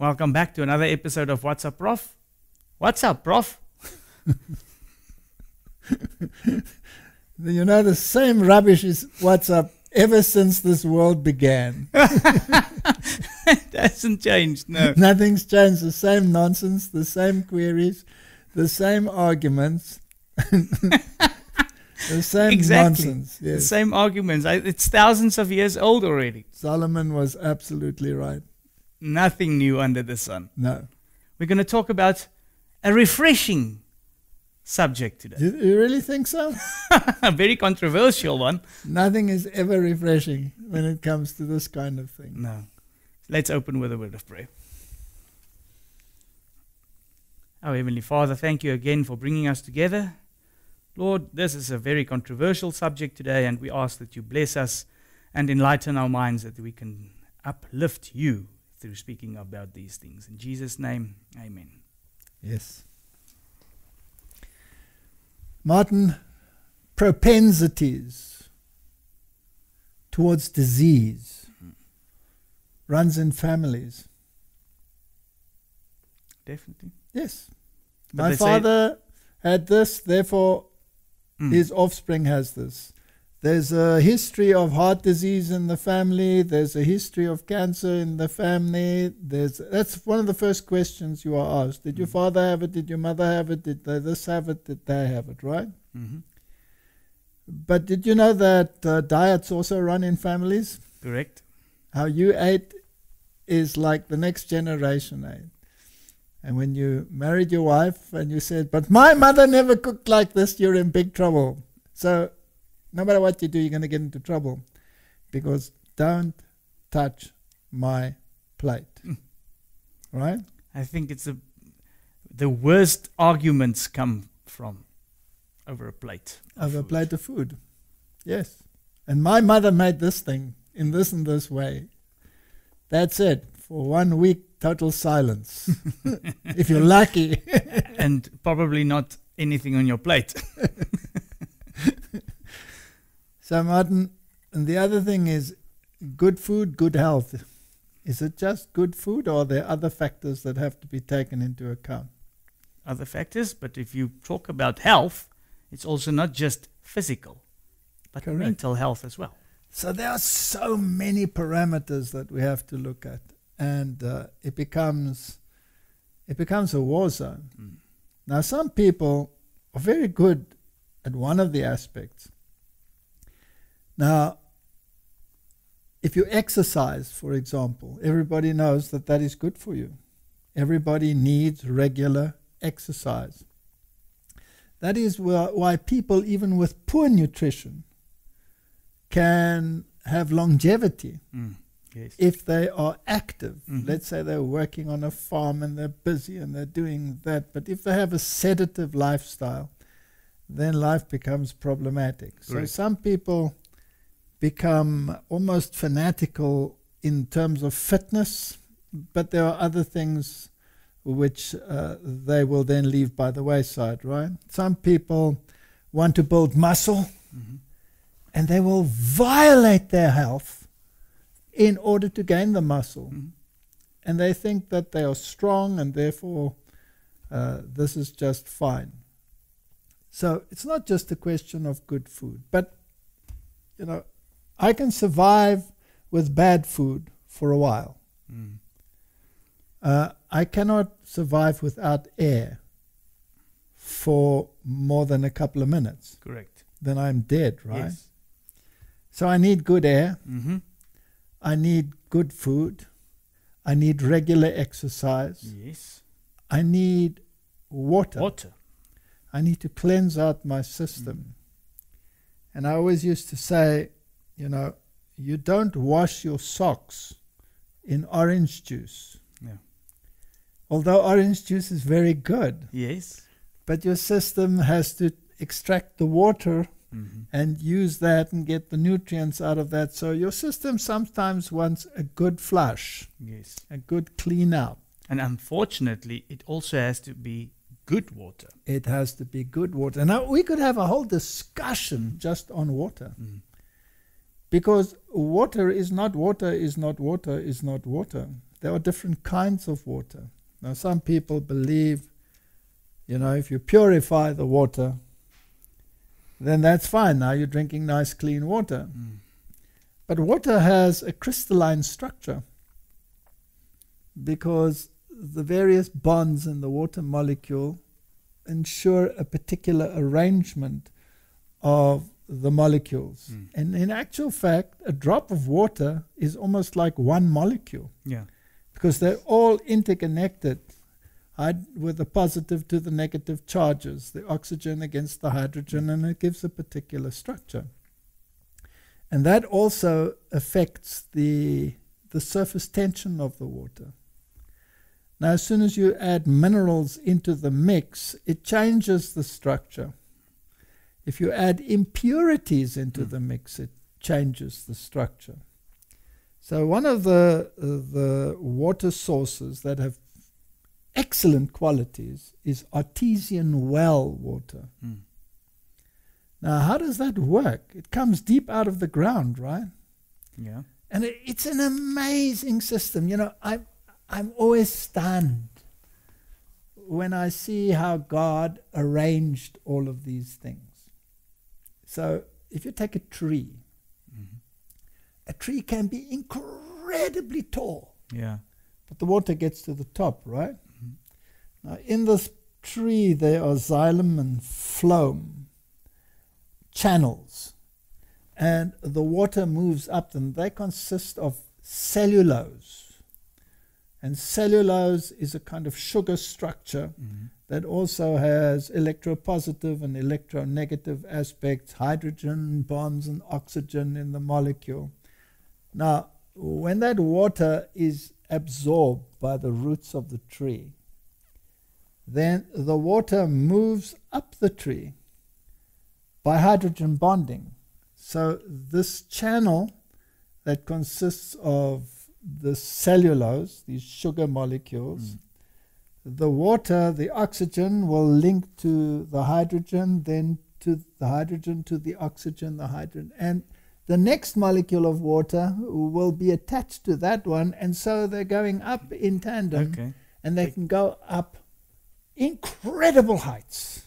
Welcome back to another episode of What's Up, Prof? What's up, Prof? You know, the same rubbish is what's up ever since this world began. It hasn't changed, no. Nothing's changed. The same nonsense, the same queries, the same arguments. The same nonsense. Yes. The same arguments. It's thousands of years old already. Solomon was absolutely right. Nothing new under the sun. No. We're going to talk about a refreshing subject today. You really think so? A very controversial one. Nothing is ever refreshing when it comes to this kind of thing. No. Let's open with a word of prayer. Our Heavenly Father, thank you again for bringing us together. Lord, this is a very controversial subject today, and we ask that you bless us and enlighten our minds that we can uplift you through speaking about these things. In Jesus' name, amen. Yes. Martin, propensities towards disease runs in families. Definitely. Yes. But my father had this, therefore his offspring has this. There's a history of heart disease in the family. There's a history of cancer in the family. That's one of the first questions you are asked. Did your father have it? Did your mother have it? Did they this have it? Did they have it? Right? Mm-hmm. But did you know that diets also run in families? Correct. How you ate is like the next generation ate. And when you married your wife and you said, but my mother never cooked like this, you're in big trouble. So no matter what you do, you're going to get into trouble. Because don't touch my plate. Right? I think it's the worst arguments come from over a plate. Over a plate of food. Yes. And my mother made this thing in this and this way. That's it. For 1 week, total silence. If you're lucky. And probably not anything on your plate. So, Martin, and the other thing is good food, good health. Is it just good food, or are there other factors that have to be taken into account? Other factors, but if you talk about health, it's also not just physical, but Correct. mental health as well. So there are so many parameters that we have to look at, and it becomes a war zone. Now, some people are very good at one of the aspects. Now, if you exercise, for example, everybody knows that that is good for you. Everybody needs regular exercise. That is why people, even with poor nutrition, can have longevity Yes. if they are active. Let's say they're working on a farm and they're busy and they're doing that. But if they have a sedative lifestyle, then life becomes problematic. Correct. So some people become almost fanatical in terms of fitness, but there are other things which they will then leave by the wayside, right? Some people want to build muscle, and they will violate their health in order to gain the muscle. And they think that they are strong, and therefore this is just fine. So it's not just a question of good food. But, you know, I can survive with bad food for a while. I cannot survive without air for more than a couple of minutes. Correct. Then I'm dead, right? Yes. So I need good air. I need good food. I need regular exercise. Yes. I need water. Water. I need to cleanse out my system. And I always used to say, you know, you don't wash your socks in orange juice. Yeah. Although orange juice is very good, Yes. but your system has to extract the water and use that and get the nutrients out of that. So your system sometimes wants a good flush, Yes. a good clean out. And unfortunately, it also has to be good water. It has to be good water. Now, we could have a whole discussion just on water. Because water is not water, is not water, is not water. there are different kinds of water. Now, some people believe, if you purify the water, then that's fine. Now you're drinking nice, clean water. But water has a crystalline structure because the various bonds in the water molecule ensure a particular arrangement of the molecules. And in actual fact, a drop of water is almost like one molecule. Yeah. Because they're all interconnected with the positive to the negative charges, the oxygen against the hydrogen, and it gives a particular structure. And that also affects the surface tension of the water. Now, as soon as you add minerals into the mix, it changes the structure. If you add impurities into the mix, it changes the structure. So one of the water sources that have excellent qualities is artesian well water. Now, how does that work? It comes deep out of the ground, right? Yeah. And it's an amazing system. I'm always stunned when I see how God arranged all of these things. So if you take a tree, a tree can be incredibly tall. Yeah. But the water gets to the top, right? Now, in this tree, there are xylem and phloem channels. And the water moves up them. They consist of cellulose. And cellulose is a kind of sugar structure that also has electropositive and electronegative aspects, hydrogen bonds and oxygen in the molecule. Now, when that water is absorbed by the roots of the tree, then the water moves up the tree by hydrogen bonding. So this channel that consists of the cellulose, these sugar molecules, the water, the oxygen will link to the hydrogen, then to the hydrogen, to the oxygen, the hydrogen, and the next molecule of water will be attached to that one, and so they're going up in tandem, and they can go up incredible heights.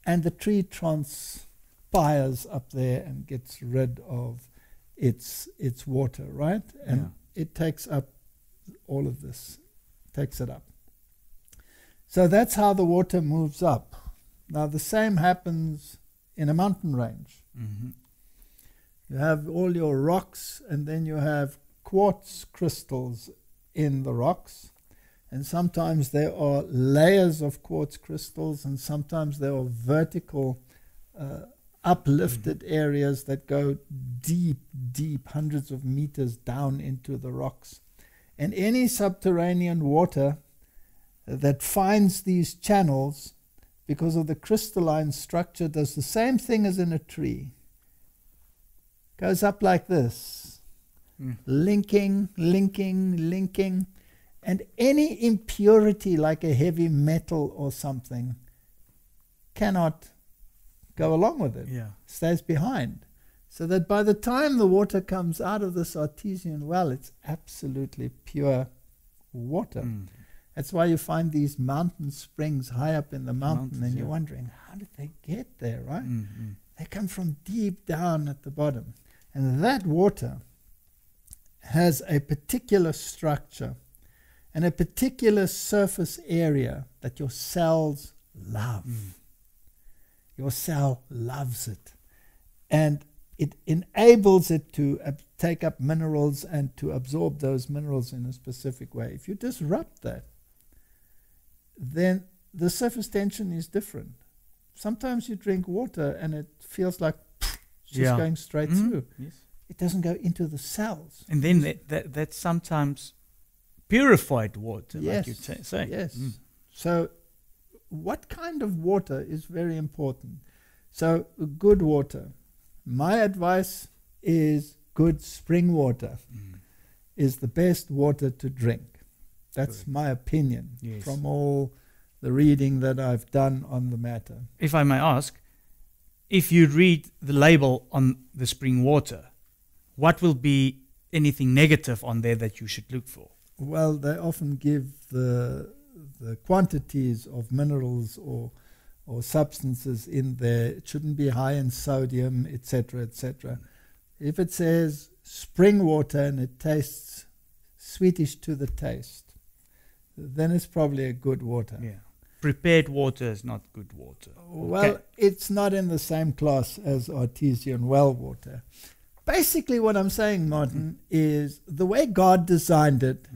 And the tree transpires up there and gets rid of its water, right? And it takes up all of this, takes it up. So that's how the water moves up. Now the same happens in a mountain range. You have all your rocks, and then you have quartz crystals in the rocks. And sometimes there are layers of quartz crystals, and sometimes there are vertical uplifted areas that go deep, hundreds of meters down into the rocks. And any subterranean water that finds these channels, because of the crystalline structure, does the same thing as in a tree. Goes up like this, linking, and any impurity like a heavy metal or something cannot go along with it. Stays behind. So that by the time the water comes out of this artesian well, it's absolutely pure water. That's why you find these mountain springs high up in the mountain, and you're wondering, how did they get there, right? They come from deep down at the bottom. And that water has a particular structure and a particular surface area that your cells love. Your cell loves it. And it enables it to take up minerals and to absorb those minerals in a specific way. If you disrupt that, then the surface tension is different. Sometimes you drink water and it feels like it's just going straight through. It doesn't go into the cells. And then that's sometimes purified water, like you say. So what kind of water is very important. So good water. My advice is good spring water is the best water to drink. That's my opinion from all the reading that I've done on the matter. If I may ask, if you read the label on the spring water, what will be anything negative on there that you should look for? Well, they often give the quantities of minerals or substances in there. It shouldn't be high in sodium, etc., etc. If it says spring water and it tastes sweetish to the taste, then it's probably a good water. Yeah. Prepared water is not good water. Well, it's not in the same class as artesian well water. Basically what I'm saying, Martin, is the way God designed it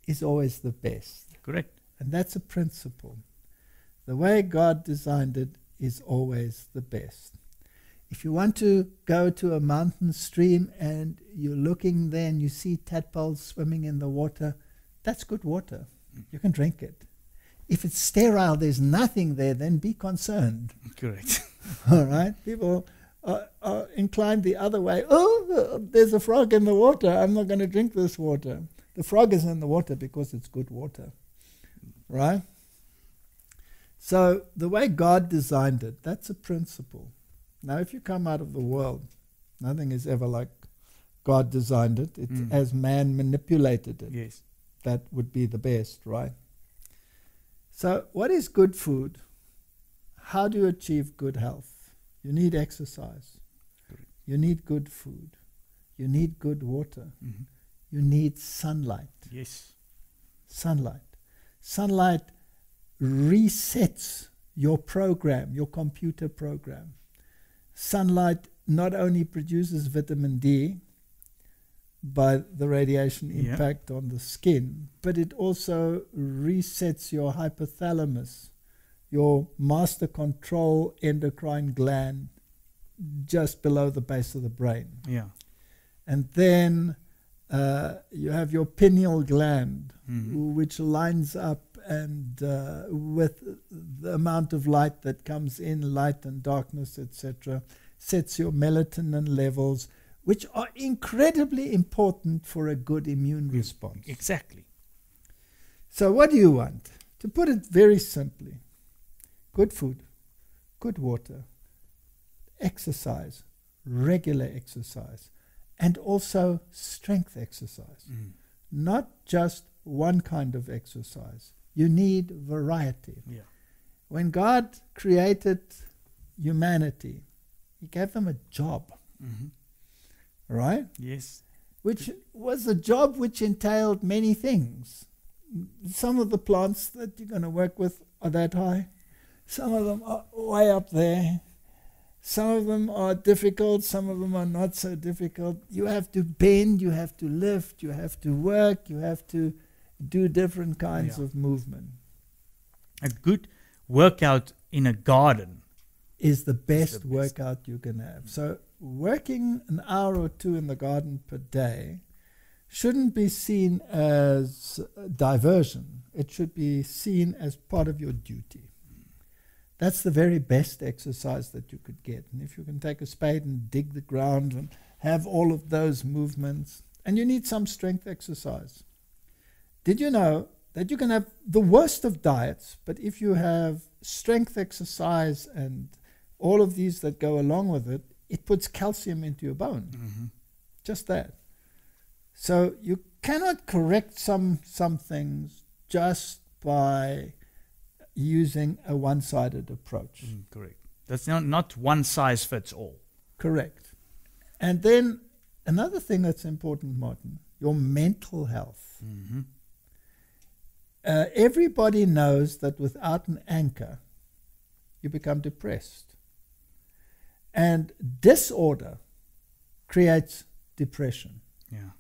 is always the best. Correct. And that's a principle. The way God designed it is always the best. If you want to go to a mountain stream and you're looking there and you see tadpoles swimming in the water, that's good water. You can drink it. If it's sterile, there's nothing there, then be concerned. Correct. All right? People are inclined the other way. Oh, there's a frog in the water. I'm not going to drink this water. The frog is in the water because it's good water. Right? So the way God designed it, that's a principle. Now, if you come out of the world, nothing is ever like God designed it. It's as man manipulated it. Yes. That would be the best, right? So what is good food? How do you achieve good health? You need exercise. Correct. You need good food. You need good water. You need sunlight. Yes. Sunlight. Sunlight resets your program, your computer program. Sunlight not only produces vitamin D by the radiation impact on the skin, but it also resets your hypothalamus, your master control endocrine gland just below the base of the brain. Yeah. And then you have your pineal gland, which lines up and with the amount of light that comes in, light and darkness, etc., sets your melatonin levels, which are incredibly important for a good immune response. Exactly. So what do you want? To put it very simply, good food, good water, exercise, regular exercise, and also strength exercise. Not just one kind of exercise. You need variety. Yeah. When God created humanity, He gave them a job. Right? Yes. Which was a job which entailed many things. Some of the plants that you're going to work with are that high. Some of them are way up there. Some of them are difficult. Some of them are not so difficult. You have to bend, you have to lift, you have to work, you have to do different kinds of movement. A good workout in a garden is the best workout you can have. So working an hour or two in the garden per day shouldn't be seen as diversion. It should be seen as part of your duty. That's the very best exercise that you could get. And if you can take a spade and dig the ground and have all of those movements, and you need some strength exercise. Did you know that you can have the worst of diets, but if you have strength exercise and all of these that go along with it, it puts calcium into your bone. Just that. So you cannot correct some things just by using a one-sided approach. Correct. That's not one size fits all. Correct. And then another thing that's important, Martin, your mental health. Everybody knows that without an anchor, you become depressed. And disorder creates depression. Yeah.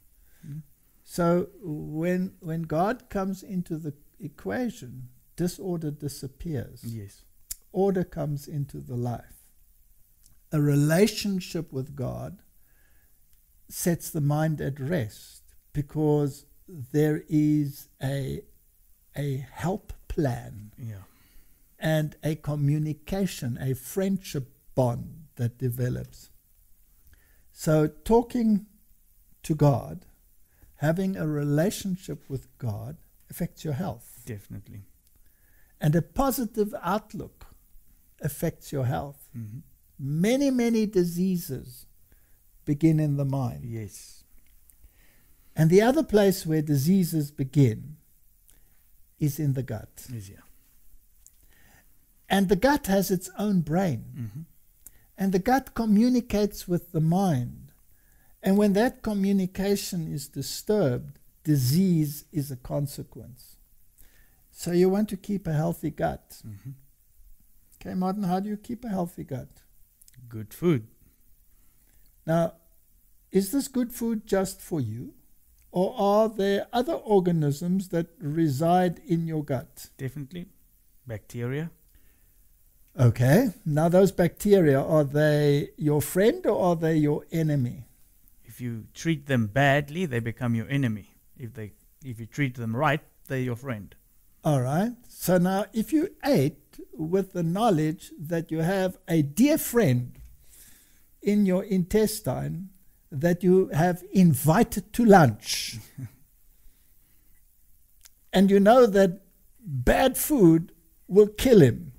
So when God comes into the equation, disorder disappears. Yes. Order comes into the life. A relationship with God sets the mind at rest because there is a help plan and a communication, a friendship bond that develops. So talking to God, having a relationship with God affects your health. Definitely. And a positive outlook affects your health. Many, many diseases begin in the mind. Yes. And the other place where diseases begin is in the gut. Easier. And the gut has its own brain. Mm-hmm. And the gut communicates with the mind. And when that communication is disturbed, disease is a consequence. So you want to keep a healthy gut. Mm-hmm. Okay, Martin, how do you keep a healthy gut? Good food. Now, is this good food just for you? Or are there other organisms that reside in your gut? Definitely. Bacteria. Okay, now those bacteria, are they your friend or are they your enemy? If you treat them badly, they become your enemy. If you treat them right, they're your friend. All right. So now if you ate with the knowledge that you have a dear friend in your intestine that you have invited to lunch, and you know that bad food will kill him,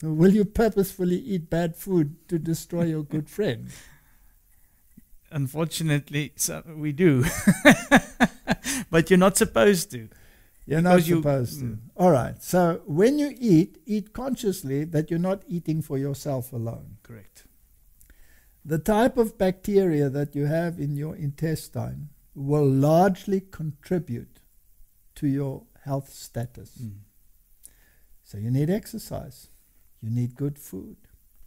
will you purposefully eat bad food to destroy your good friend? Unfortunately, so we do. But you're not supposed to. You're not supposed to. All right. So when you eat consciously that you're not eating for yourself alone. Correct. The type of bacteria that you have in your intestine will largely contribute to your health status. So you need exercise. You need good food.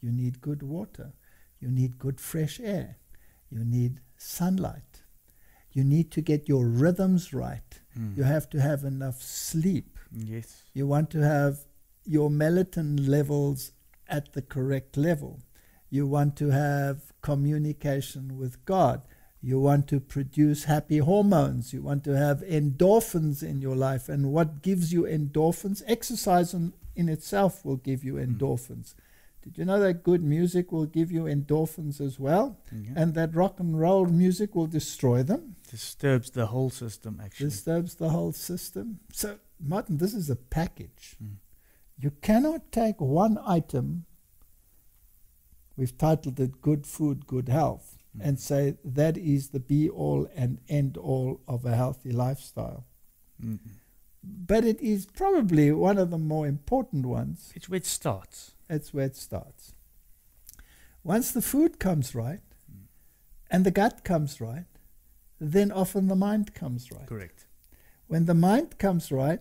You need good water. You need good fresh air. You need sunlight. You need to get your rhythms right. You have to have enough sleep. Yes. You want to have your melatonin levels at the correct level. You want to have communication with God. You want to produce happy hormones. You want to have endorphins in your life. And what gives you endorphins? Exercise in itself will give you endorphins. Did you know that good music will give you endorphins as well? Yeah. And that rock and roll music will destroy them? Disturbs the whole system, actually. Disturbs the whole system. So, Martin, this is a package. You cannot take one item, we've titled it Good Food, Good Health, and say that is the be-all and end-all of a healthy lifestyle. But it is probably one of the more important ones. It's where it starts. It's where it starts. Once the food comes right, and the gut comes right, then often the mind comes right. Correct. When the mind comes right,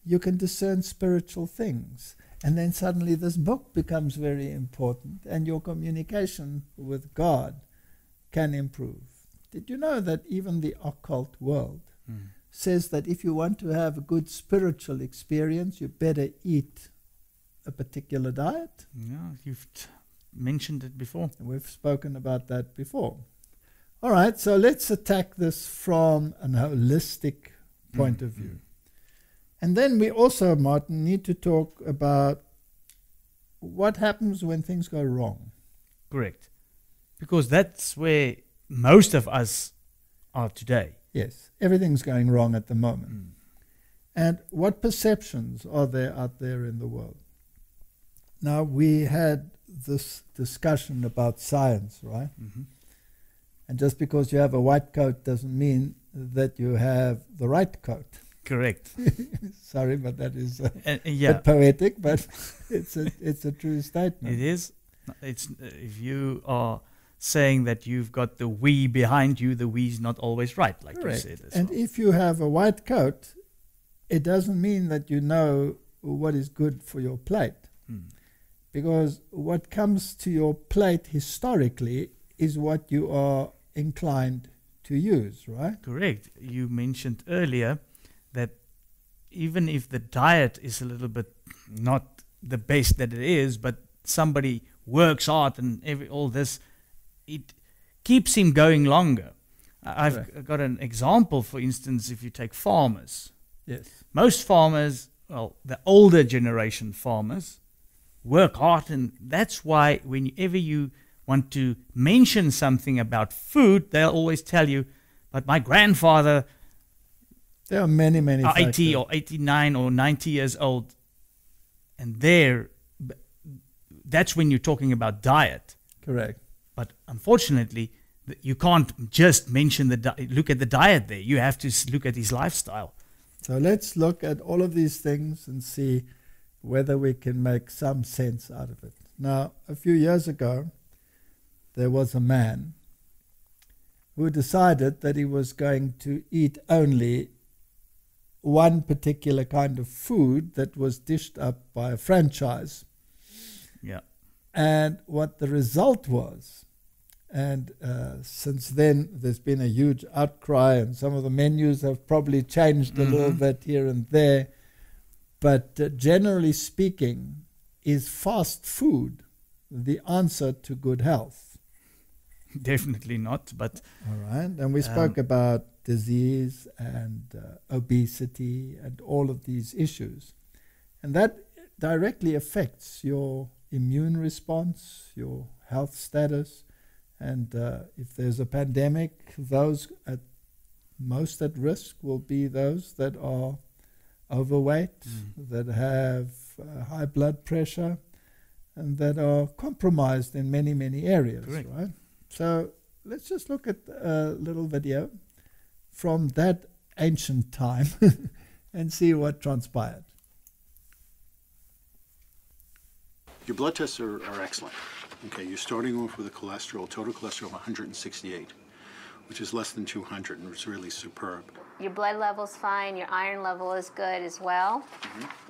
you can discern spiritual things. And then suddenly this book becomes very important, and your communication with God can improve. Did you know that even the occult world says that if you want to have a good spiritual experience, you better eat a particular diet? Yeah, you've mentioned it before. We've spoken about that before. All right, so let's attack this from an holistic point of view. And then we also, Martin, need to talk about what happens when things go wrong. Correct. Because that's where most of us are today. Yes, everything's going wrong at the moment. And what perceptions are there out there in the world? Now, we had this discussion about science, right? And just because you have a white coat doesn't mean that you have the right coat. Correct. Sorry, but that is a yeah. bit poetic, but it's a true statement. It is. It's if you are saying that you've got the we behind you, the we's not always right, like Correct. you said. And if you have a white coat, it doesn't mean that you know what is good for your plate. Because what comes to your plate historically is what you are inclined to use, right? Correct. You mentioned earlier that even if the diet is a little bit not the best that it is, but somebody works hard and all this, it keeps him going longer. I've got an example, for instance, if you take farmers. Yes. Most farmers, well, the older generation farmers, work hard, and that's why whenever you want to mention something about food, they'll always tell you, but my grandfather there are many 80 or 89 or 90 years old, and that's when you're talking about diet. Correct. But unfortunately, you can't just mention look at the diet there. You have to look at his lifestyle. So let's look at all of these things and see whether we can make some sense out of it. Now, a few years ago, there was a man who decided that he was going to eat only one particular kind of food that was dished up by a franchise. Yeah. And what the result was, and since then there's been a huge outcry, and some of the menus have probably changed a little bit here and there, but generally speaking, is fast food the answer to good health? Definitely not, but... All right, and we spoke about disease and obesity and all of these issues. And that directly affects your immune response, your health status, and if there's a pandemic, those most at risk will be those that are overweight, that have high blood pressure, and that are compromised in many, many areas. Correct. Right? So let's just look at a little video from that ancient time and see what transpired. Your blood tests are excellent. Okay, you're starting off with a total cholesterol of 168, which is less than 200, and it's really superb. Your blood level's fine, your iron level is good as well.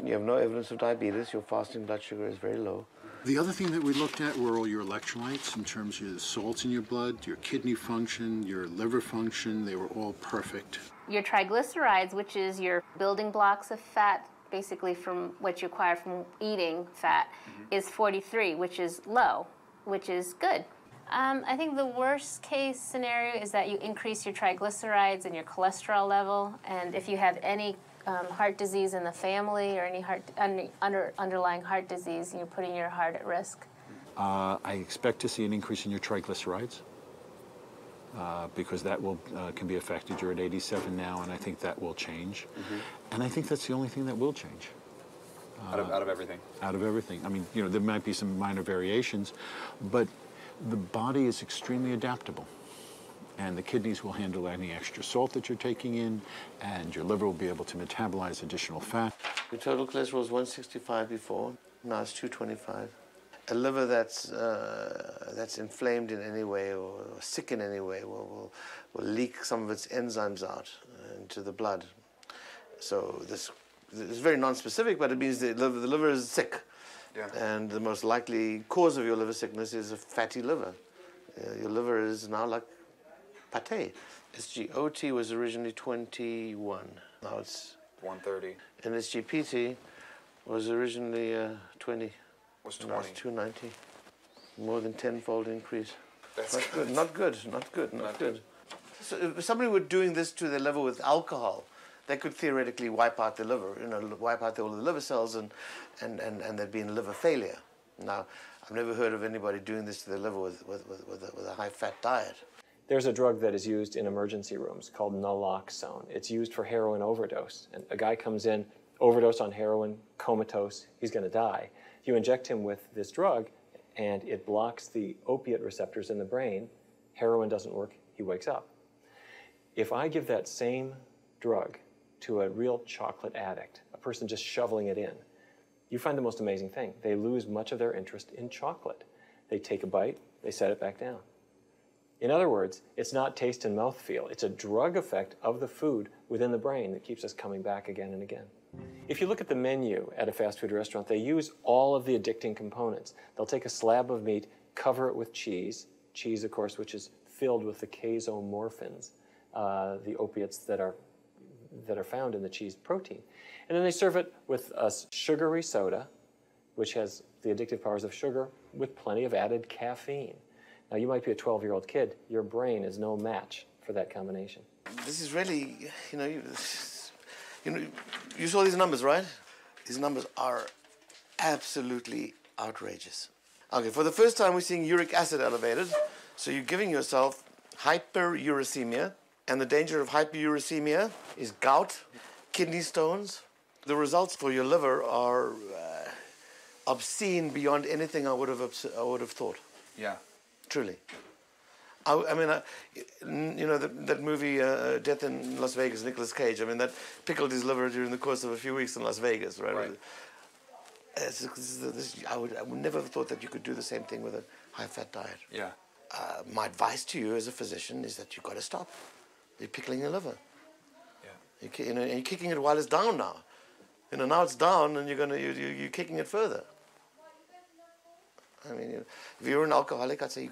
You have no evidence of diabetes, your fasting blood sugar is very low. The other thing that we looked at were all your electrolytes in terms of the salts in your blood, your kidney function, your liver function. They were all perfect. Your triglycerides, which is your building blocks of fat, basically from what you acquire from eating fat, is 43, which is low, which is good. I think the worst case scenario is that you increase your triglycerides and your cholesterol level, and if you have any heart disease in the family or any underlying heart disease, you're putting your heart at risk. I expect to see an increase in your triglycerides because that can be affected. You're at 87 now, and I think that will change. And I think that's the only thing that will change. Out of everything? Out of everything. I mean, there might be some minor variations, but the body is extremely adaptable. And the kidneys will handle any extra salt that you're taking in, and your liver will be able to metabolize additional fat. Your total cholesterol was 165 before, now it's 225. A liver that's inflamed in any way or sick in any way will leak some of its enzymes out into the blood. So this is very non-specific, but it means the liver is sick. Yeah. And the most likely cause of your liver sickness is a fatty liver. Your liver is now like pate. SGOT was originally 21. Now it's 130. And SGPT was originally 20. Was 20. Now it's 290. More than tenfold increase. That's not good. Not good. Not good. Not good. So if somebody were doing this to their liver with alcohol, they could theoretically wipe out the liver, wipe out all the liver cells, and there'd be liver failure. Now, I've never heard of anybody doing this to their liver with a high-fat diet. There's a drug that is used in emergency rooms called naloxone. It's used for heroin overdose. And a guy comes in, overdose on heroin, comatose, he's going to die. You inject him with this drug, and it blocks the opiate receptors in the brain. Heroin doesn't work, he wakes up. If I give that same drug to a real chocolate addict, a person just shoveling it in, you find the most amazing thing. They lose much of their interest in chocolate. They take a bite, they set it back down. In other words, it's not taste and mouthfeel. It's a drug effect of the food within the brain that keeps us coming back again and again. If you look at the menu at a fast food restaurant, they use all of the addicting components. They'll take a slab of meat, cover it with cheese, of course, which is filled with the casomorphins, the opiates that are found in the cheese protein. And then they serve it with a sugary soda, which has the addictive powers of sugar, with plenty of added caffeine. Now, you might be a 12-year-old kid. Your brain is no match for that combination. This is really, you saw these numbers, right? These numbers are absolutely outrageous. Okay, for the first time, we're seeing uric acid elevated. So you're giving yourself hyperuricemia. And the danger of hyperuricemia is gout, kidney stones. The results for your liver are obscene beyond anything I would have thought. Yeah. Truly. I mean, you know, that movie Death in Las Vegas, Nicolas Cage. I mean, that pickled his liver during the course of a few weeks in Las Vegas, right? Right. I would never have thought that you could do the same thing with a high-fat diet. Yeah. My advice to you as a physician is that you've got to stop. You're pickling your liver. Yeah. And you're kicking it while it's down now. You know, now it's down, and you're kicking it further. I mean, if you're an alcoholic, I'd say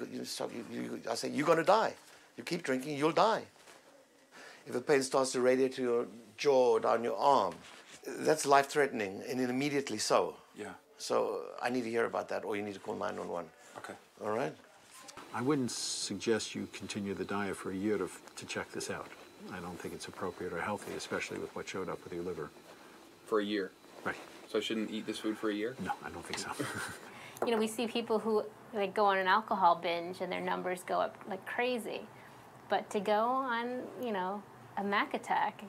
I say you're going to die. You keep drinking, you'll die. If the pain starts to radiate to your jaw or down your arm, that's life-threatening, and immediately so. Yeah. So I need to hear about that, or you need to call 911. Okay. All right? I wouldn't suggest you continue the diet for a year to check this out. I don't think it's appropriate or healthy, especially with what showed up with your liver. For a year. Right. So I shouldn't eat this food for a year? No, I don't think so. You know, we see people who like go on an alcohol binge and their numbers go up like crazy. But to go on, you know, a Mac attack,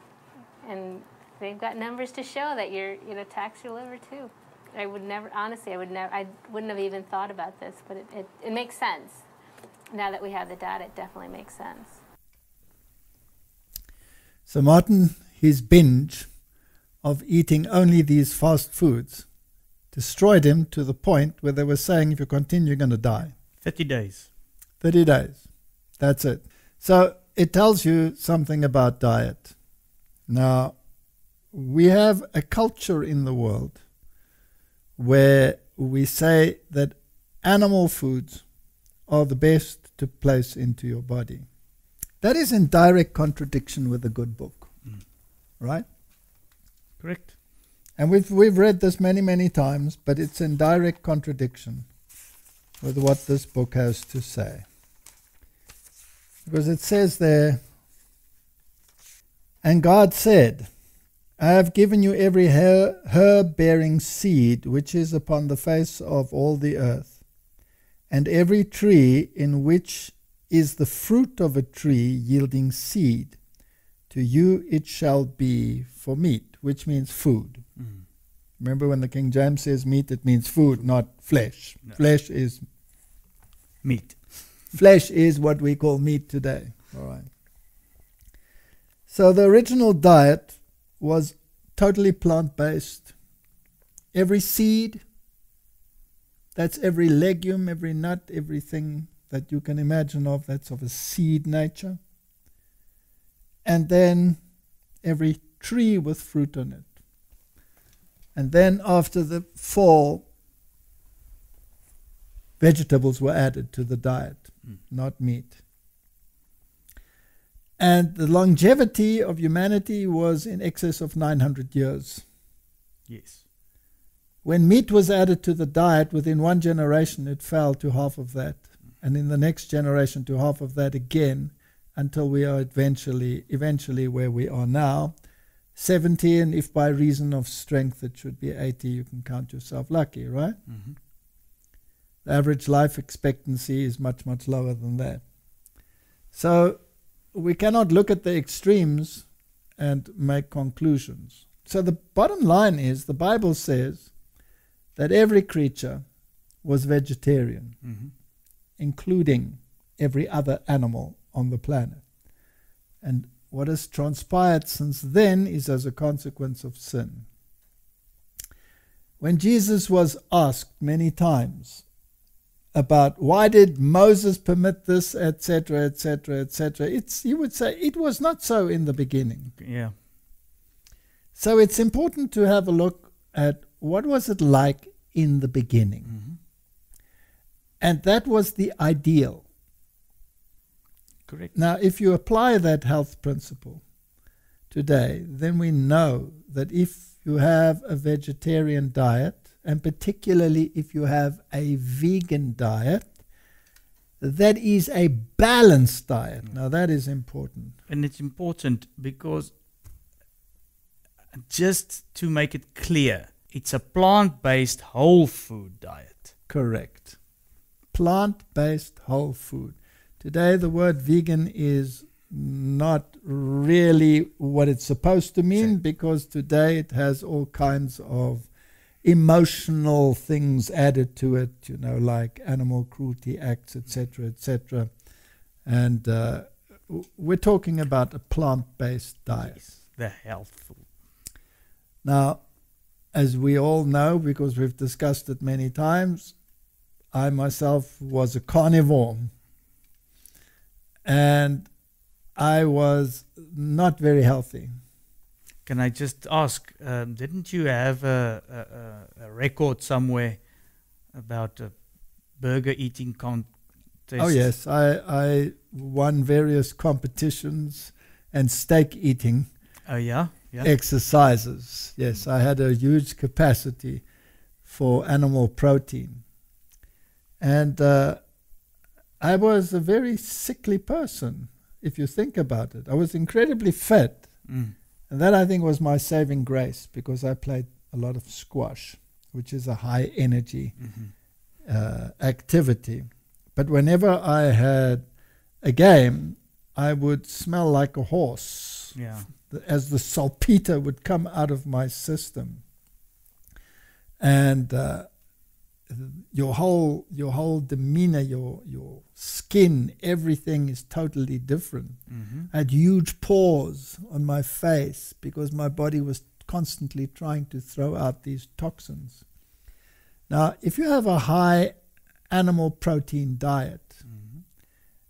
and they've got numbers to show that it attacks your liver too. I would never, honestly, I wouldn't have even thought about this, but it makes sense. Now that we have the data, it definitely makes sense. So Martin, his binge of eating only these fast foods destroyed him to the point where they were saying, if you continue, you're going to die. 30 days. 30 days. That's it. So it tells you something about diet. Now, we have a culture in the world where we say that animal foods are the best to place into your body. That is in direct contradiction with the good book, right? Correct. And we've read this many, many times, but it's in direct contradiction with what this book has to say. Because it says there, and God said, I have given you every herb-bearing seed which is upon the face of all the earth, and every tree in which is the fruit of a tree yielding seed. To you it shall be for meat, which means food. Mm. Remember when the King James says meat, it means food, not flesh. No. Flesh is Meat. Flesh is what we call meat today. All right. So the original diet was totally plant-based. Every seed, that's every legume, every nut, everything that you can imagine of, that's of a seed nature. And then every tree with fruit on it. And then after the fall, vegetables were added to the diet, not meat. And the longevity of humanity was in excess of 900 years. Yes. When meat was added to the diet, within one generation it fell to half of that. And in the next generation to half of that again, until we are eventually where we are now, 70, and if by reason of strength it should be 80, you can count yourself lucky, right? Mm-hmm. The average life expectancy is much, much lower than that. So we cannot look at the extremes and make conclusions. So the bottom line is the Bible says that every creature was vegetarian, Mm-hmm. including every other animal on the planet. And what has transpired since then is as a consequence of sin. When Jesus was asked many times about why did Moses permit this, etc., etc., etc., he would say it was not so in the beginning. Yeah. So it's important to have a look at what was it like in the beginning. Mm-hmm. And that was the ideal. Correct. Now, if you apply that health principle today, then we know that if you have a vegetarian diet, and particularly if you have a vegan diet, that is a balanced diet. Now, that is important. And it's important because, just to make it clear, it's a plant-based whole food diet. Correct. Plant-based whole food. Today, the word vegan is not really what it's supposed to mean, because today it has all kinds of emotional things added to it, like animal cruelty acts, etc., etc. And we're talking about a plant-based diet. Yes, the healthful. Now, as we all know, because we've discussed it many times, I myself was a carnivore. And I was not very healthy. Can I just ask, didn't you have a record somewhere about a burger eating contest? Oh, yes. I won various competitions and steak eating Oh, yeah? Yeah. exercises. Yes, I had a huge capacity for animal protein. And I was a very sickly person, if you think about it. I was incredibly fit. Mm. And that, I think, was my saving grace, because I played a lot of squash, which is a high energy activity. But whenever I had a game, I would smell like a horse, Yeah. as the salpeter would come out of my system. And your whole demeanor, your skin, everything is totally different. Mm-hmm. I had huge pores on my face because my body was constantly trying to throw out these toxins. Now, if you have a high animal protein diet,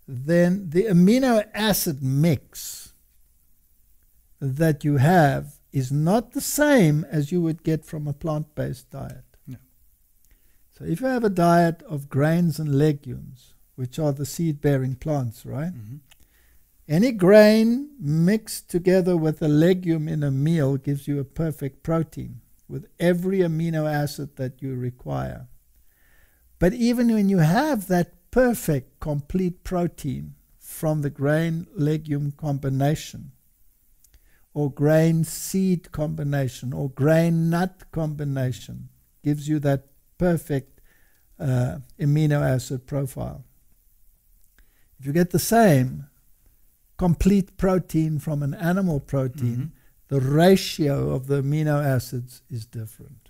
then the amino acid mix that you have is not the same as you would get from a plant-based diet. No. So if you have a diet of grains and legumes, which are the seed-bearing plants, right? Mm-hmm. Any grain mixed together with a legume in a meal gives you a perfect protein with every amino acid that you require. But even when you have that perfect, complete protein from the grain-legume combination, or grain-seed combination, or grain-nut combination, gives you that perfect amino acid profile. If you get the same complete protein from an animal protein, the ratio of the amino acids is different.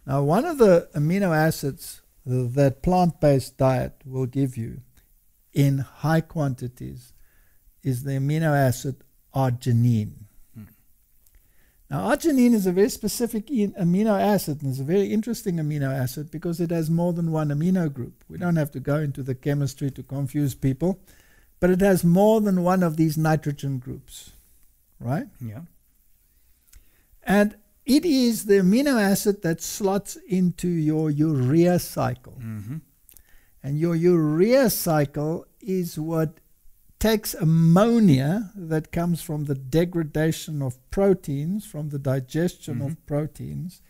Now, one of the amino acids that plant-based diet will give you in high quantities is the amino acid arginine. Now, arginine is a very specific amino acid, and it's a very interesting amino acid because it has more than one amino group. We don't have to go into the chemistry to confuse people, but it has more than one of these nitrogen groups, right? Yeah. And it is the amino acid that slots into your urea cycle. Mm-hmm. And your urea cycle is what takes ammonia that comes from the degradation of proteins, from the digestion of proteins.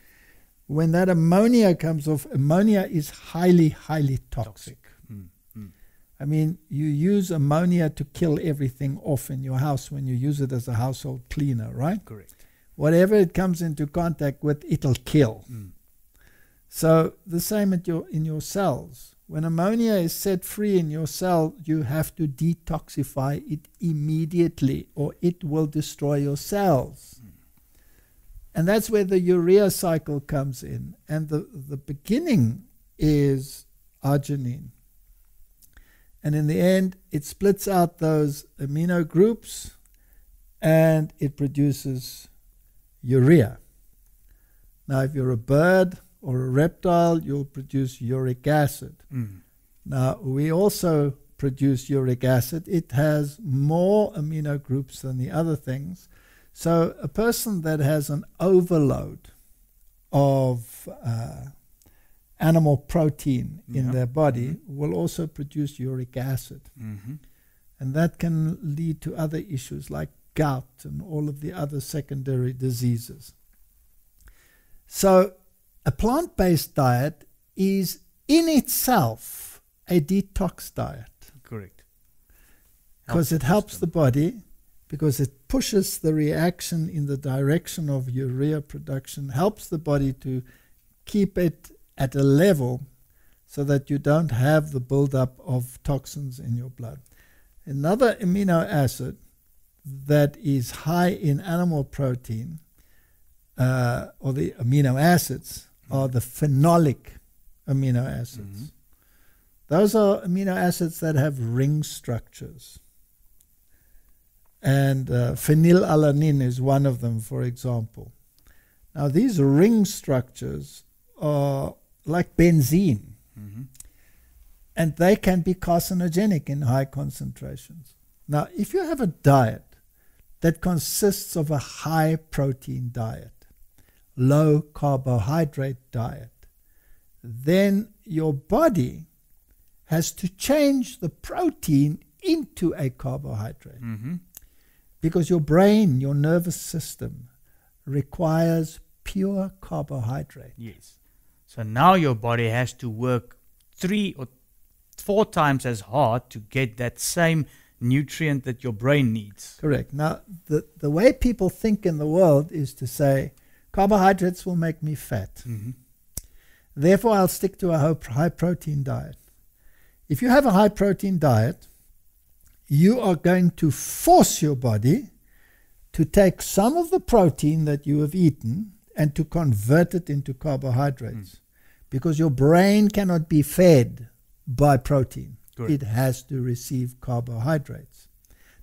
When that ammonia comes off, ammonia is highly, highly toxic. I mean, you use ammonia to kill everything off in your house when you use it as a household cleaner, right? Correct. Whatever it comes into contact with, it'll kill. So the same in your cells. When ammonia is set free in your cell, you have to detoxify it immediately or it will destroy your cells. And that's where the urea cycle comes in. And the beginning is arginine. And in the end, it splits out those amino groups and it produces urea. Now, if you're a bird or a reptile, you'll produce uric acid. Now, we also produce uric acid. It has more amino groups than the other things. So a person that has an overload of animal protein in their body will also produce uric acid. And that can lead to other issues like gout and all of the other secondary diseases. So a plant-based diet is in itself a detox diet. Correct. Because it helps the body, because it pushes the reaction in the direction of urea production, helps the body to keep it at a level so that you don't have the buildup of toxins in your blood. Another amino acid that is high in animal protein, or the amino acids, are the phenolic amino acids. Those are amino acids that have ring structures. And phenylalanine is one of them, for example. Now, these ring structures are like benzene, and they can be carcinogenic in high concentrations. Now, if you have a diet that consists of a high protein diet, low carbohydrate diet, then your body has to change the protein into a carbohydrate. Because your brain, your nervous system, requires pure carbohydrate. Yes. So now your body has to work 3 or 4 times as hard to get that same nutrient that your brain needs. Correct. Now, the way people think in the world is to say, carbohydrates will make me fat. Therefore, I'll stick to a high protein diet. If you have a high protein diet, you are going to force your body to take some of the protein that you have eaten and to convert it into carbohydrates. Because your brain cannot be fed by protein. Correct. It has to receive carbohydrates.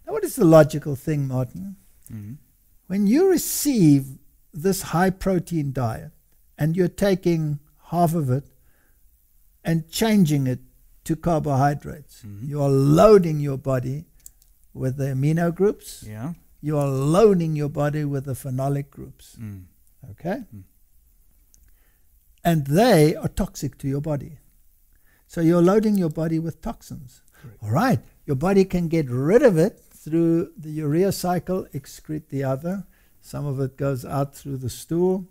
Now, what is the logical thing, Martin? When you receive this high protein diet and you're taking half of it and changing it to carbohydrates, you are loading your body with the amino groups. Yeah. You are loading your body with the phenolic groups. Okay? And they are toxic to your body. So you're loading your body with toxins. Correct. All right. Your body can get rid of it through the urea cycle, excrete the other. Some of it goes out through the stool.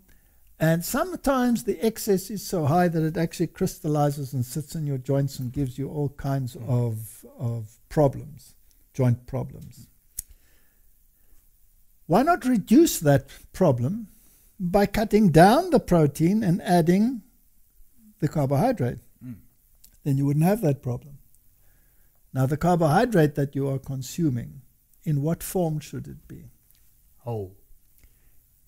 And sometimes the excess is so high that it actually crystallizes and sits in your joints and gives you all kinds of problems, joint problems. Why not reduce that problem by cutting down the protein and adding the carbohydrate? Then you wouldn't have that problem. Now, the carbohydrate that you are consuming, in what form should it be? Whole.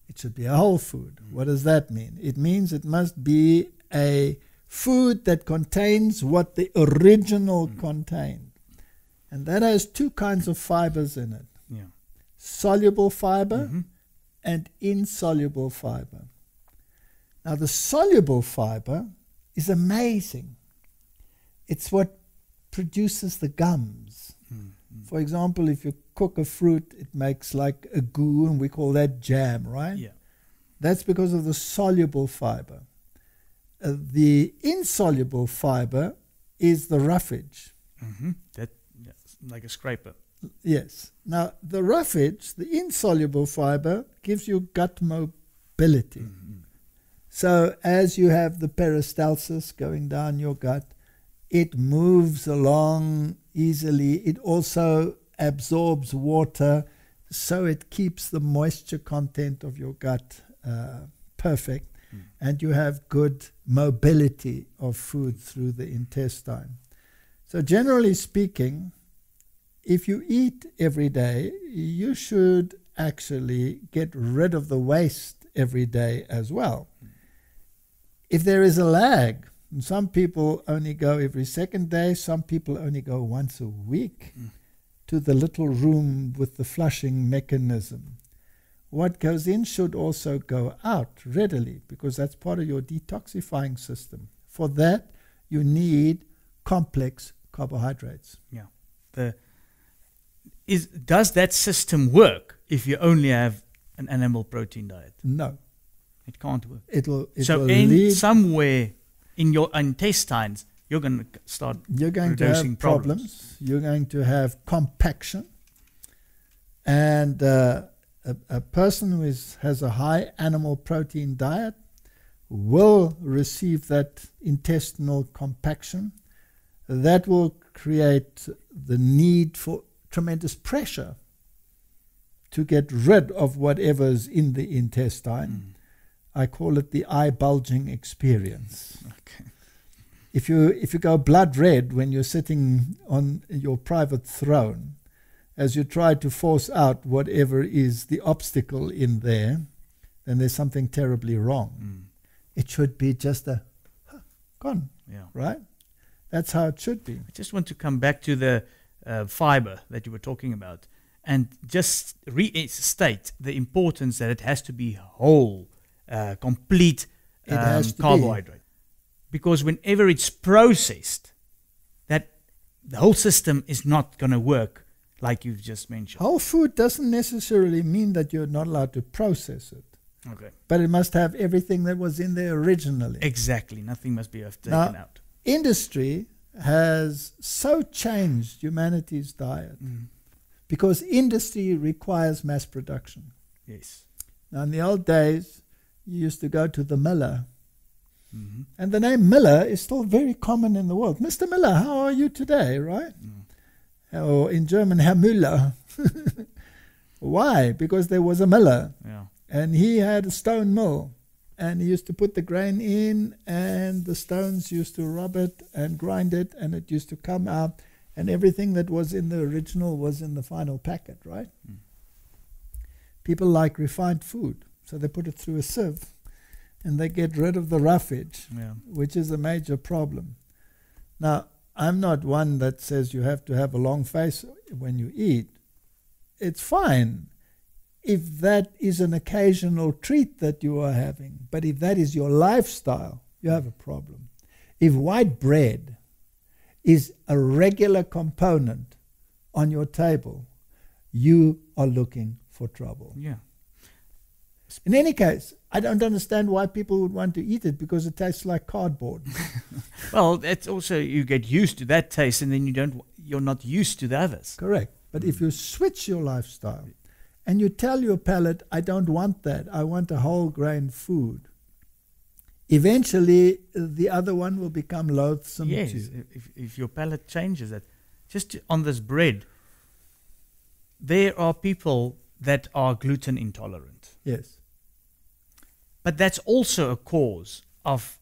It should be a whole food. What does that mean? It means it must be a food that contains what the original contained. And that has 2 kinds of fibers in it. Yeah. Soluble fiber and insoluble fiber. Now, the soluble fiber is amazing. It's what produces the gums. For example, if you cook a fruit, it makes like a goo, and we call that jam, right? Yeah. That's because of the soluble fiber. The insoluble fiber is the roughage. That's like a scraper. Yes. Now, the roughage, the insoluble fiber, gives you gut mobility. So as you have the peristalsis going down your gut, it moves along easily. It also absorbs water, so it keeps the moisture content of your gut perfect, and you have good mobility of food through the intestine. So generally speaking, if you eat every day, you should actually get rid of the waste every day as well. If there is a lag, and some people only go every second day, some people only go once a week to the little room with the flushing mechanism. What goes in should also go out readily, because that's part of your detoxifying system. For that, you need complex carbohydrates. Yeah. Does that system work if you only have an animal protein diet? No. It can't work. So somewhere in your intestines, you're going to start producing problems. You're going to have compaction. And a person who has a high animal protein diet will receive that intestinal compaction. That will create the need for tremendous pressure to get rid of whatever's in the intestine. I call it the eye bulging experience. Okay. If you go blood red when you're sitting on your private throne, as you try to force out whatever is the obstacle in there, then there's something terribly wrong. It should be just gone, right? That's how it should be. I just want to come back to the fiber that you were talking about and just restate the importance that it has to be whole, complete It has to carbohydrate. Because whenever it's processed, that the whole system is not going to work like you've just mentioned. Whole food doesn't necessarily mean that you're not allowed to process it. Okay. But it must have everything that was in there originally. Exactly. Nothing must be taken out. Industry has so changed humanity's diet because industry requires mass production. Yes. Now, in the old days, you used to go to the miller, and the name Miller is still very common in the world. Mr. Miller, how are you today, right? Or in German, Herr Müller. Why? Because there was a miller, and he had a stone mill. And he used to put the grain in, and the stones used to rub it and grind it, and it used to come out, and everything that was in the original was in the final packet, right? People like refined food, so they put it through a sieve, and they get rid of the roughage, which is a major problem. Now, I'm not one that says you have to have a long face when you eat. It's fine if that is an occasional treat that you are having. But if that is your lifestyle, you have a problem. If white bread is a regular component on your table, you are looking for trouble. Yeah. In any case, I don't understand why people would want to eat it, because it tastes like cardboard. Well, it's also, you get used to that taste, and then you're not used to the others. Correct. But if you switch your lifestyle, and you tell your palate, I don't want that, I want a whole grain food, eventually the other one will become loathsome yes, to you. If your palate changes it. Just on this bread, there are people that are gluten intolerant. Yes. But that's also a cause of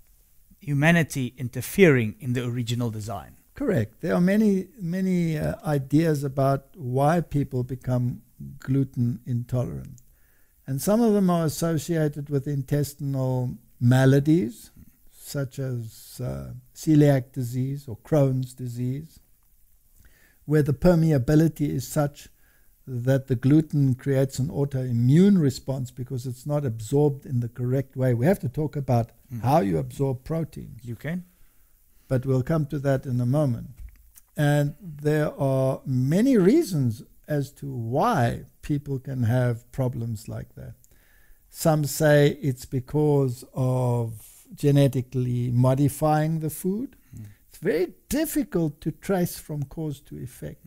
humanity interfering in the original design. Correct. There are many ideas about why people become gluten intolerant. And some of them are associated with intestinal maladies, such as celiac disease or Crohn's disease, where the permeability is such that the gluten creates an autoimmune response because it's not absorbed in the correct way. We have to talk about how you absorb proteins. You can. But we'll come to that in a moment. And there are many reasons as to why people can have problems like that. Some say it's because of genetically modifying the food. It's very difficult to trace from cause to effect.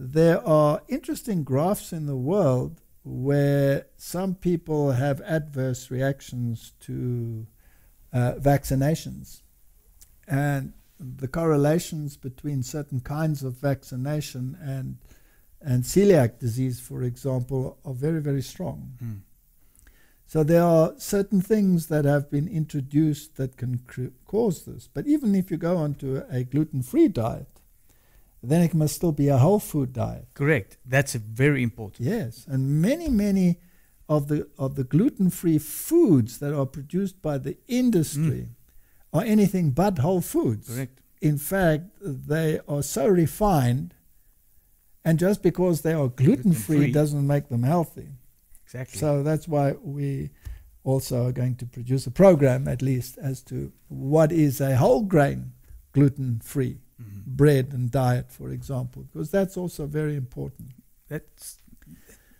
There are interesting graphs in the world where some people have adverse reactions to vaccinations. And the correlations between certain kinds of vaccination and celiac disease, for example, are very, very strong. So there are certain things that have been introduced that can cause this. But even if you go onto a gluten-free diet, then it must still be a whole food diet. Correct. That's very important. Yes, and many of the gluten-free foods that are produced by the industry are anything but whole foods. Correct. In fact, they are so refined, and just because they are gluten-free doesn't make them healthy. Exactly. So that's why we also are going to produce a program, at least, as to what is a whole grain gluten-free bread and diet, for example, because that's also very important. That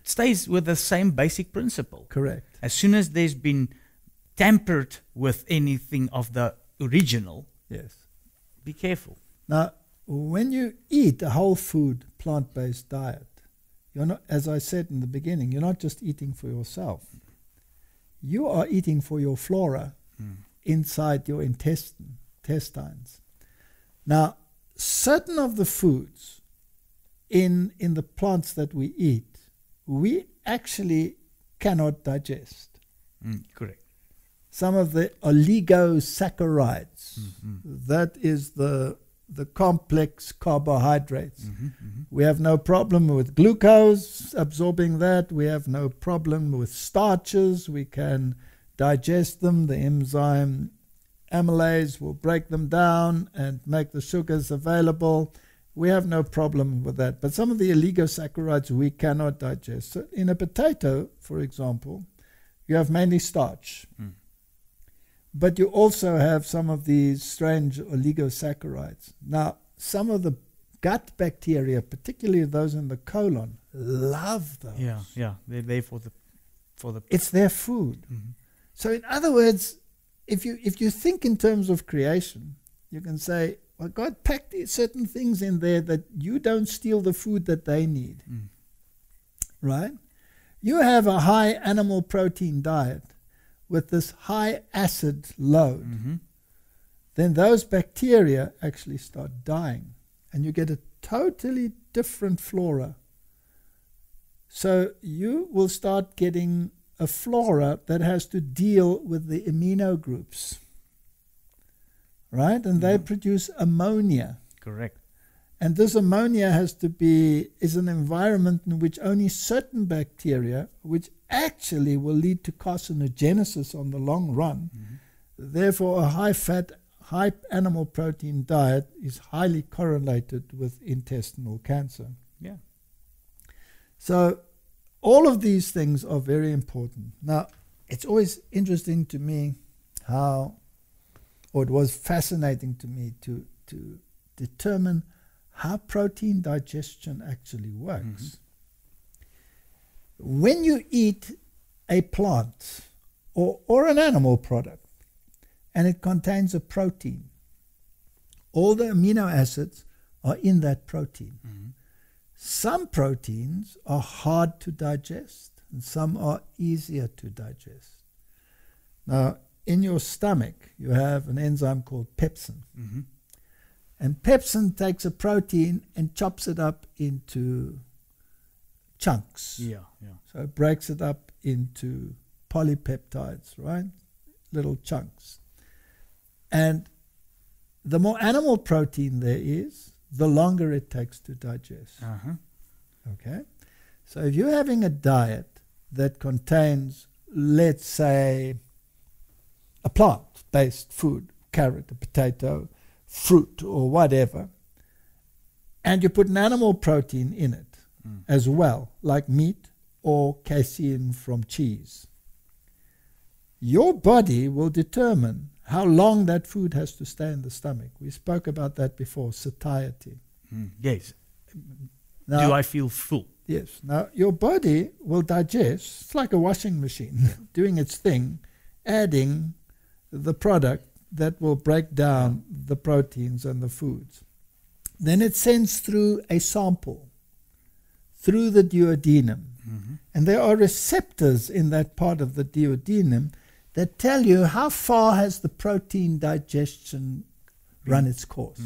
stays with the same basic principle. Correct. As soon as there's been tampered with anything of the original, Yes. be careful. Now, when you eat a whole food, plant-based diet, you're not, as I said in the beginning, you're not just eating for yourself. You are eating for your flora inside your intestines. Now, certain of the foods in the plants that we eat, we actually cannot digest. Correct. Some of the oligosaccharides, that is the complex carbohydrates. We have no problem with glucose, absorbing that. We have no problem with starches. We can digest them. The enzyme amylase will break them down and make the sugars available. We have no problem with that. But some of the oligosaccharides we cannot digest. So in a potato, for example, you have mainly starch. But you also have some of these strange oligosaccharides. Now, some of the gut bacteria, particularly those in the colon, love those. Yeah. They're there for the It's their food. So in other words, if you think in terms of creation, you can say, well, God packed certain things in there that you don't steal the food that they need. Right? You have a high animal protein diet with this high acid load. Then those bacteria actually start dying. And you get a totally different flora. So you will start getting a flora that has to deal with the amino groups. Right? And they produce ammonia. correct. And this ammonia is an environment in which only certain bacteria, which actually will lead to carcinogenesis on the long run. Therefore, a high-fat, high animal protein diet is highly correlated with intestinal cancer. Yeah. So all of these things are very important. Now, it's always interesting to me it was fascinating to me to determine how protein digestion actually works. When you eat a plant or an animal product, and it contains a protein, all the amino acids are in that protein. Some proteins are hard to digest, and some are easier to digest. Now, in your stomach, you have an enzyme called pepsin. And pepsin takes a protein and chops it up into chunks. So it breaks it up into polypeptides, right? Little chunks. And the more animal protein there is, the longer it takes to digest. Okay? So if you're having a diet that contains, let's say, a plant-based food, carrot, a potato, fruit, or whatever, and you put an animal protein in it as well, like meat or casein from cheese, your body will determine how long that food has to stay in the stomach. We spoke about that before, satiety. Yes. Now, Do I feel full? Yes. Now, your body will digest, it's like a washing machine, doing its thing, adding the product that will break down the proteins and the foods. Then it sends through a sample, through the duodenum. And there are receptors in that part of the duodenum that tell you how far has the protein digestion run its course.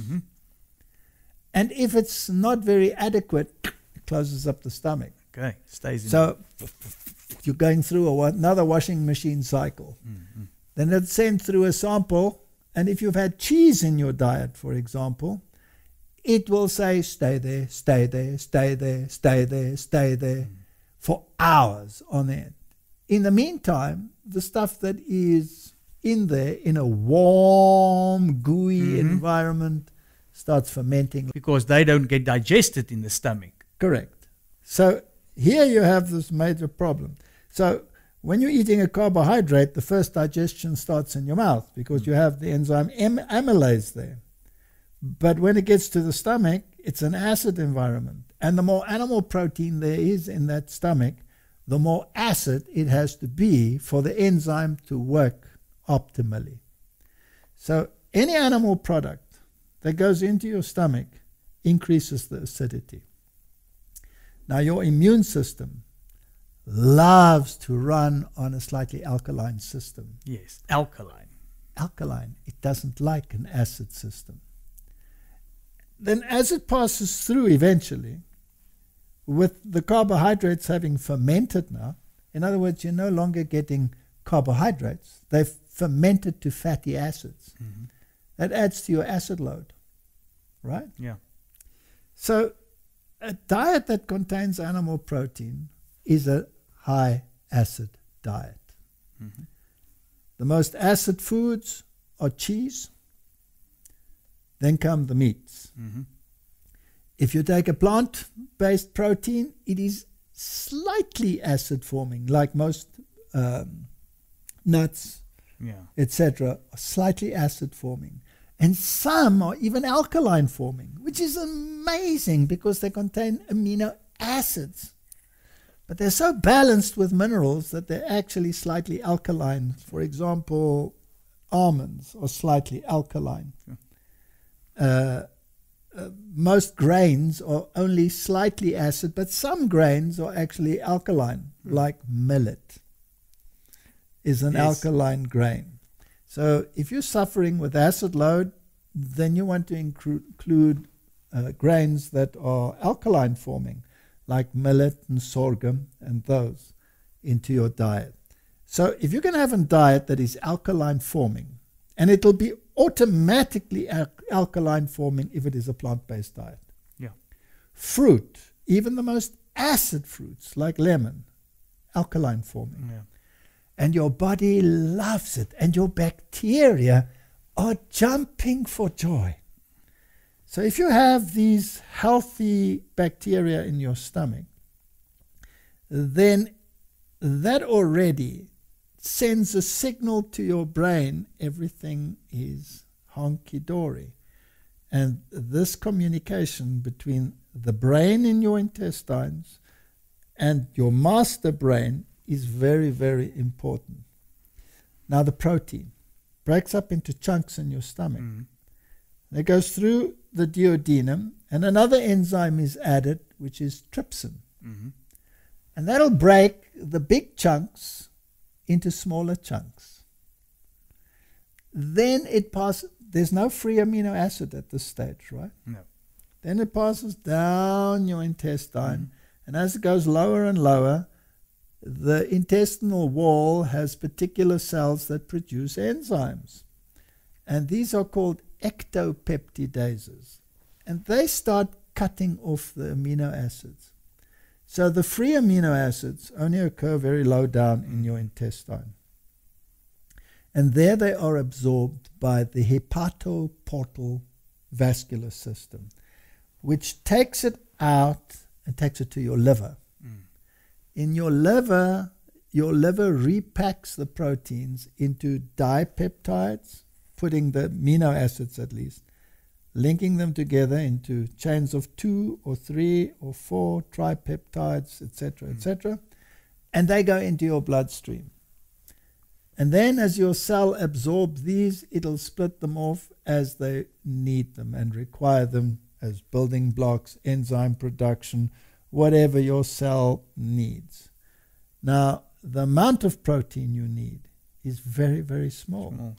And if it's not very adequate, it closes up the stomach. Okay, stays in. So you're going through another washing machine cycle. Then it sends through a sample, and if you've had cheese in your diet, for example, it will say, stay there, stay there, stay there, stay there, stay there, for hours on end. In the meantime, the stuff that is in there in a warm, gooey environment starts fermenting. Because they don't get digested in the stomach. Correct. So here you have this major problem. So when you're eating a carbohydrate, the first digestion starts in your mouth because you have the enzyme amylase there. But when it gets to the stomach, it's an acid environment. And the more animal protein there is in that stomach, the more acid it has to be for the enzyme to work optimally. So any animal product that goes into your stomach increases the acidity. Now your immune system loves to run on a slightly alkaline system. Yes, alkaline. Alkaline. It doesn't like an acid system. Then as it passes through eventually, with the carbohydrates having fermented now, in other words, you're no longer getting carbohydrates. They've fermented to fatty acids. That adds to your acid load, right? Yeah. So a diet that contains animal protein is a high acid diet. The most acid foods are cheese, then come the meats. If you take a plant-based protein, it is slightly acid-forming, like most nuts, etc., are slightly acid-forming. And some are even alkaline-forming, which is amazing because they contain amino acids. But they're so balanced with minerals that they're actually slightly alkaline. For example, almonds are slightly alkaline. Most grains are only slightly acid, but some grains are actually alkaline, like millet is an alkaline grain. So if you're suffering with acid load, then you want to include grains that are alkaline forming, like millet and sorghum and those, into your diet. So if you're going to have a diet that is alkaline forming, and it'll be automatically alkaline forming if it is a plant-based diet. Fruit, even the most acid fruits like lemon, alkaline forming. And your body loves it, and your bacteria are jumping for joy. So if you have these healthy bacteria in your stomach, then that already sends a signal to your brain, everything is honky-dory. And this communication between the brain in your intestines and your master brain is very, very important. Now the protein breaks up into chunks in your stomach. It goes through the duodenum, and another enzyme is added, which is trypsin. And that'll break the big chunks into smaller chunks. Then it passes, there's no free amino acid at this stage, right? No. Then it passes down your intestine, and as it goes lower and lower, the intestinal wall has particular cells that produce enzymes. And these are called ectopeptidases. And they start cutting off the amino acids. So the free amino acids only occur very low down in your intestine. And there they are absorbed by the hepatoportal vascular system, which takes it out and takes it to your liver. In your liver repacks the proteins into dipeptides, putting the amino acids at least, linking them together into chains of 2 or 3 or 4 tripeptides, etc., etc., and they go into your bloodstream. And then as your cell absorbs these, it'll split them off as they need them and require them as building blocks, enzyme production, whatever your cell needs. Now, the amount of protein you need is very, very small.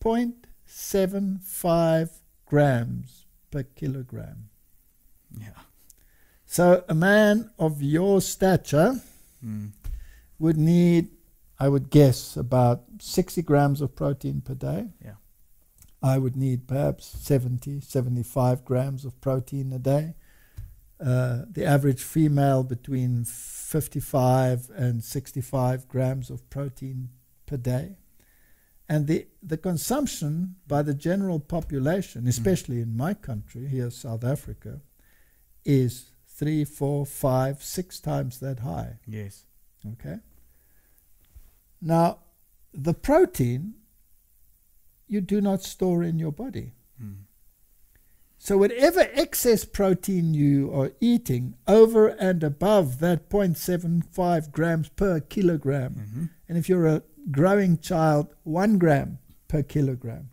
0.75 grams per kilogram. So a man of your stature would need, I would guess, about 60 grams of protein per day. I would need perhaps 70, 75 grams of protein a day. The average female between 55 and 65 grams of protein per day. And the consumption by the general population, especially in my country, here South Africa, is 3, 4, 5, 6 times that high. Okay? Now, the protein you do not store in your body. So whatever excess protein you are eating over and above that 0.75 grams per kilogram, and if you're a growing child, 1 gram per kilogram.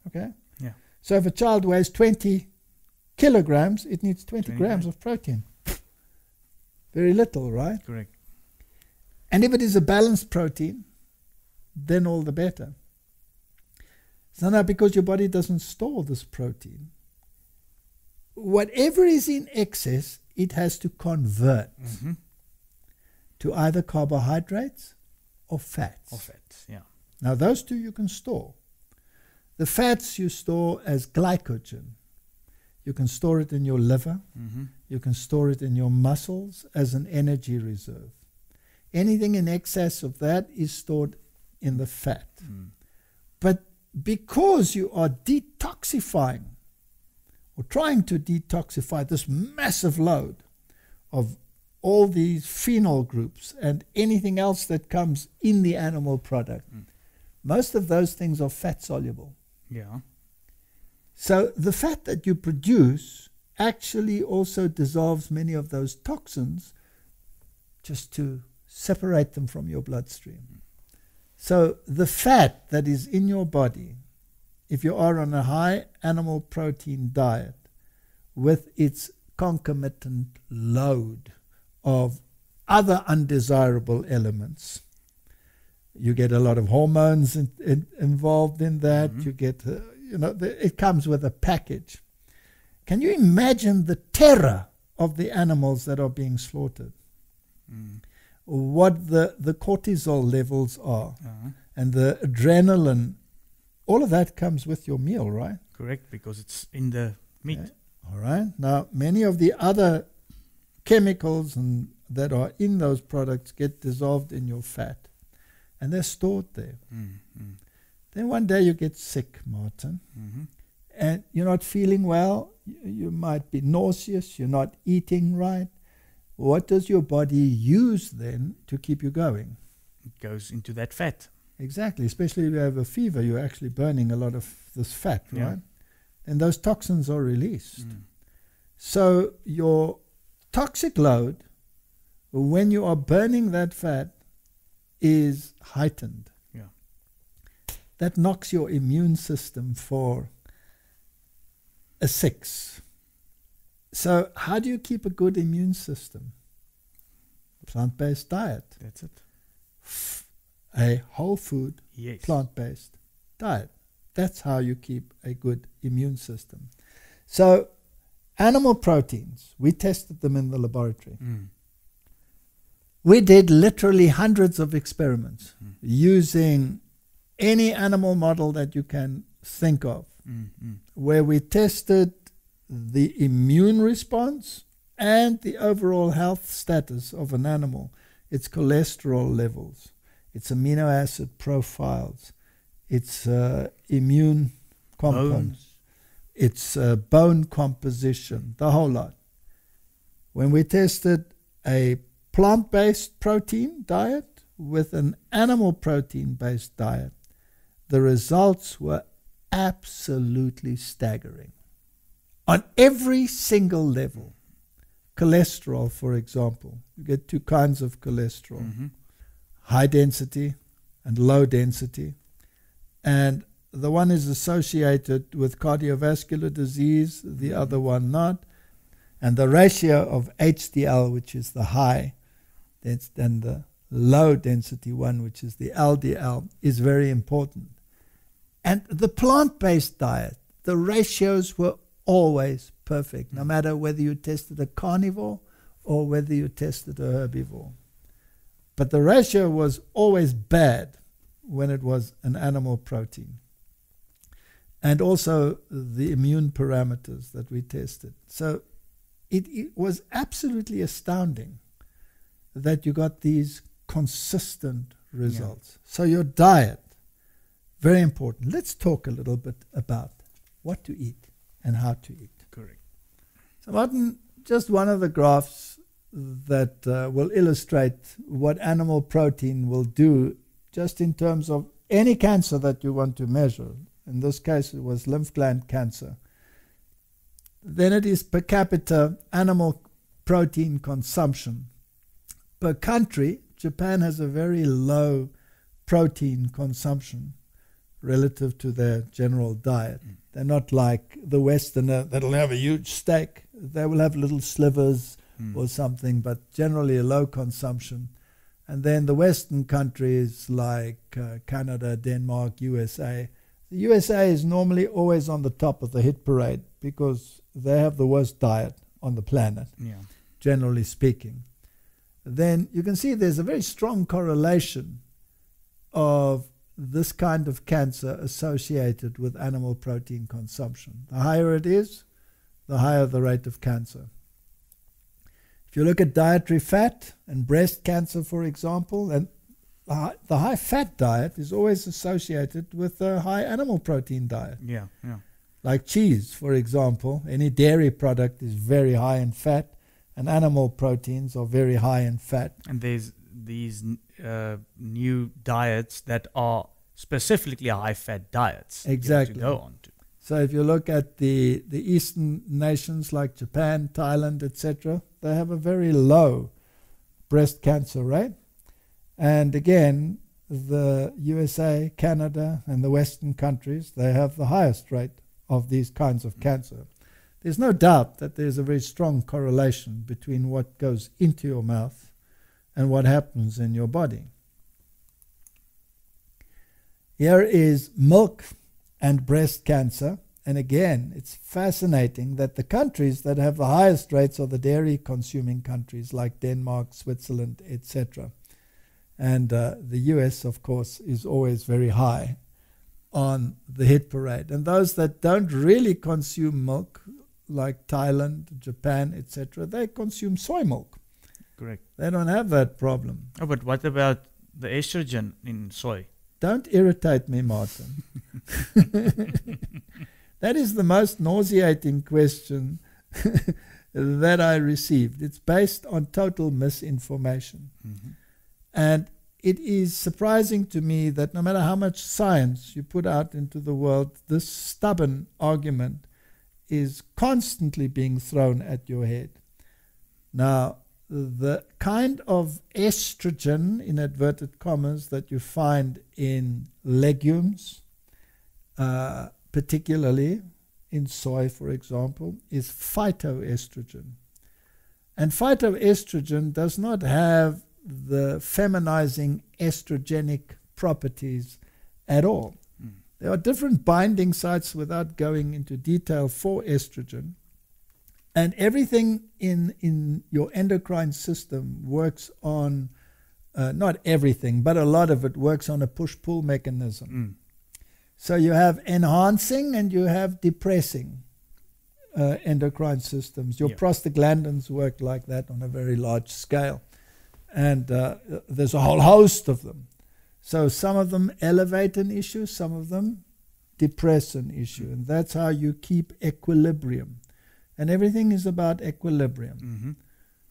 Okay? So if a child weighs 20 kilograms, it needs 20 grams of protein. Very little, right? Correct. And if it is a balanced protein, then all the better. So now, because your body doesn't store this protein, whatever is in excess, it has to convert to either carbohydrates or fats. Now, those two you can store. The fats you store as glycogen. You can store it in your liver. You can store it in your muscles as an energy reserve. Anything in excess of that is stored in the fat. But because you are detoxifying or trying to detoxify this massive load of all these phenol groups and anything else that comes in the animal product, most of those things are fat soluble. Yeah. So the fat that you produce actually also dissolves many of those toxins just to separate them from your bloodstream. So the fat that is in your body, if you are on a high animal protein diet with its concomitant load of other undesirable elements, you get a lot of hormones involved in that. You get, it comes with a package. Can you imagine the terror of the animals that are being slaughtered? What the cortisol levels are, and the adrenaline, all of that comes with your meal, right? Correct, because it's in the meat. Okay. All right. Now, many of the other chemicals that are in those products get dissolved in your fat, and they're stored there. Then one day you get sick, Martin, and you're not feeling well. You might be nauseous. You're not eating right. What does your body use then to keep you going? It goes into that fat. Exactly. Especially if you have a fever, you're actually burning a lot of this fat, Yeah. right? And those toxins are released. So your toxic load, when you are burning that fat, is heightened. Yeah. That knocks your immune system for a 6. So how do you keep a good immune system? Plant-based diet. That's it. A whole food, Yes. plant-based diet. That's how you keep a good immune system. So animal proteins, we tested them in the laboratory. We did literally hundreds of experiments using any animal model that you can think of, where we tested the immune response and the overall health status of an animal, its cholesterol levels, its amino acid profiles, its immune compounds, its bone composition, the whole lot. When we tested a plant-based protein diet with an animal protein-based diet, the results were absolutely staggering. On every single level. Cholesterol, for example. You get 2 kinds of cholesterol. High density and low density. And the one is associated with cardiovascular disease, the other one not. And the ratio of HDL, which is the high, and the low density one, which is the LDL, is very important. And the plant-based diet, the ratios were always perfect, no matter whether you tested a carnivore or whether you tested a herbivore. But the ratio was always bad when it was an animal protein. And also the immune parameters that we tested. So it was absolutely astounding that you got these consistent results. So your diet, very important. Let's talk a little bit about what to eat and how to eat. Correct. So Martin, just one of the graphs that will illustrate what animal protein will do just in terms of any cancer that you want to measure. In this case, it was lymph gland cancer. Then it is per capita animal protein consumption. Per country, Japan has a very low protein consumption relative to their general diet. They're not like the Westerner that'll have a huge steak. They will have little slivers or something, but generally a low consumption. And then the Western countries like Canada, Denmark, USA. The USA is normally always on the top of the hit parade because they have the worst diet on the planet, generally speaking. Then you can see there's a very strong correlation of this kind of cancer associated with animal protein consumption. The higher it is, the higher the rate of cancer. If you look at dietary fat and breast cancer, for example, and the high fat diet is always associated with a high animal protein diet. Yeah. Like cheese, for example, any dairy product is very high in fat, and animal proteins are very high in fat. And there's these new diets that are specifically high-fat diets. Exactly. To go on to. So if you look at the Eastern nations like Japan, Thailand, etc., they have a very low breast cancer rate. And again, the USA, Canada, and the Western countries, they have the highest rate of these kinds of cancer. There's no doubt that there's a very strong correlation between what goes into your mouth and what happens in your body. Here is milk and breast cancer. And again, it's fascinating that the countries that have the highest rates are the dairy-consuming countries like Denmark, Switzerland, etc. And the US, of course, is always very high on the hit parade. And those that don't really consume milk, like Thailand, Japan, etc., they consume soy milk. Correct. They don't have that problem. Oh, but what about the estrogen in soy? Don't irritate me, Martin. That is the most nauseating question that I received. It's based on total misinformation. Mm-hmm. And it is surprising to me that no matter how much science you put out into the world, this stubborn argument is constantly being thrown at your head. Now, the kind of estrogen, in inverted commas, that you find in legumes, particularly in soy, for example, is phytoestrogen. And phytoestrogen does not have the feminizing estrogenic properties at all. There are different binding sites, without going into detail, for estrogen. And everything in your endocrine system works on, not everything, but a lot of it works on a push-pull mechanism. So you have enhancing and you have depressing endocrine systems. Your prostaglandins work like that on a very large scale. And there's a whole host of them. So some of them elevate an issue, some of them depress an issue. And that's how you keep equilibrium. And everything is about equilibrium. Mm-hmm.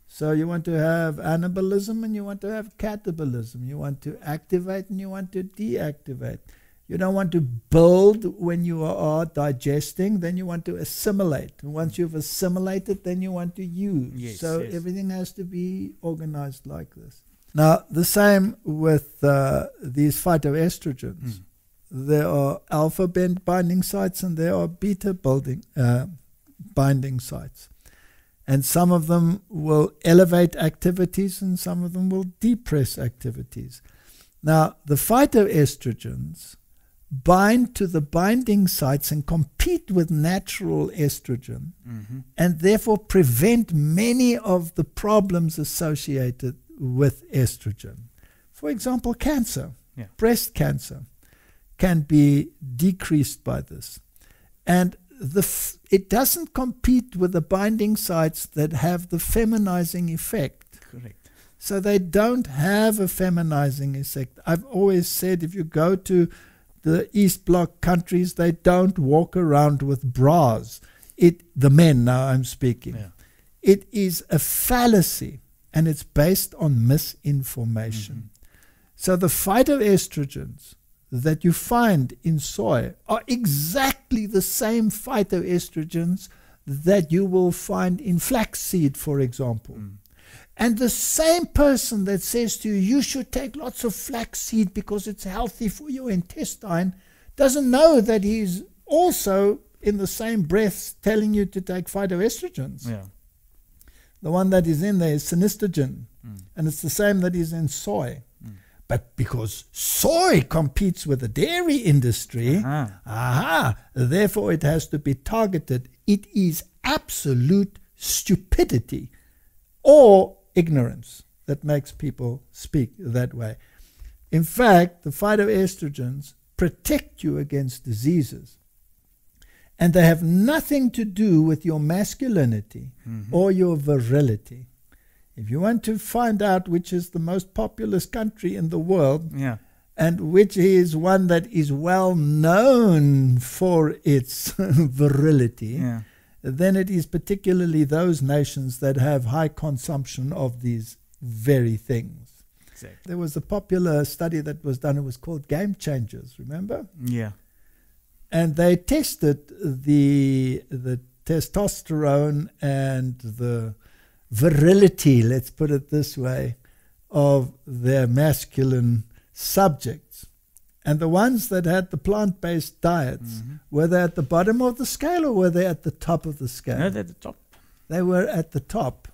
So you want to have anabolism and you want to have catabolism. You want to activate and you want to deactivate. You don't want to build when you are digesting, then you want to assimilate. And once you've assimilated, then you want to use. So everything has to be organized like this. Now, the same with these phytoestrogens. There are alpha binding sites and there are beta binding sites. And some of them will elevate activities and some of them will depress activities. Now, the phytoestrogens bind to the binding sites and compete with natural estrogen, and therefore prevent many of the problems associated with estrogen. For example, cancer, breast cancer, can be decreased by this. And it doesn't compete with the binding sites that have the feminizing effect. Correct. So they don't have a feminizing effect. I've always said if you go to the East Bloc countries, they don't walk around with bras. The men now I'm speaking. It is a fallacy and it's based on misinformation. So the phytoestrogens that you find in soy are exactly the same phytoestrogens that you will find in flaxseed, for example. And the same person that says to you, you should take lots of flaxseed because it's healthy for your intestine, doesn't know that he's also in the same breath telling you to take phytoestrogens. The one that is in there is synestrogen, and it's the same that is in soy. But because soy competes with the dairy industry, therefore it has to be targeted. It is absolute stupidity or ignorance that makes people speak that way. In fact, the phytoestrogens protect you against diseases. And they have nothing to do with your masculinity or your virility. If you want to find out which is the most populous country in the world, Yeah. and which is one that is well known for its virility, Yeah. then it is particularly those nations that have high consumption of these very things. Exactly. There was a popular study that was done, it was called Game Changers, remember? Yeah. And they tested the testosterone and the virility, let's put it this way, of their masculine subjects. And the ones that had the plant-based diets, were they at the bottom of the scale or were they at the top of the scale? No, they're at the top. They were at the top.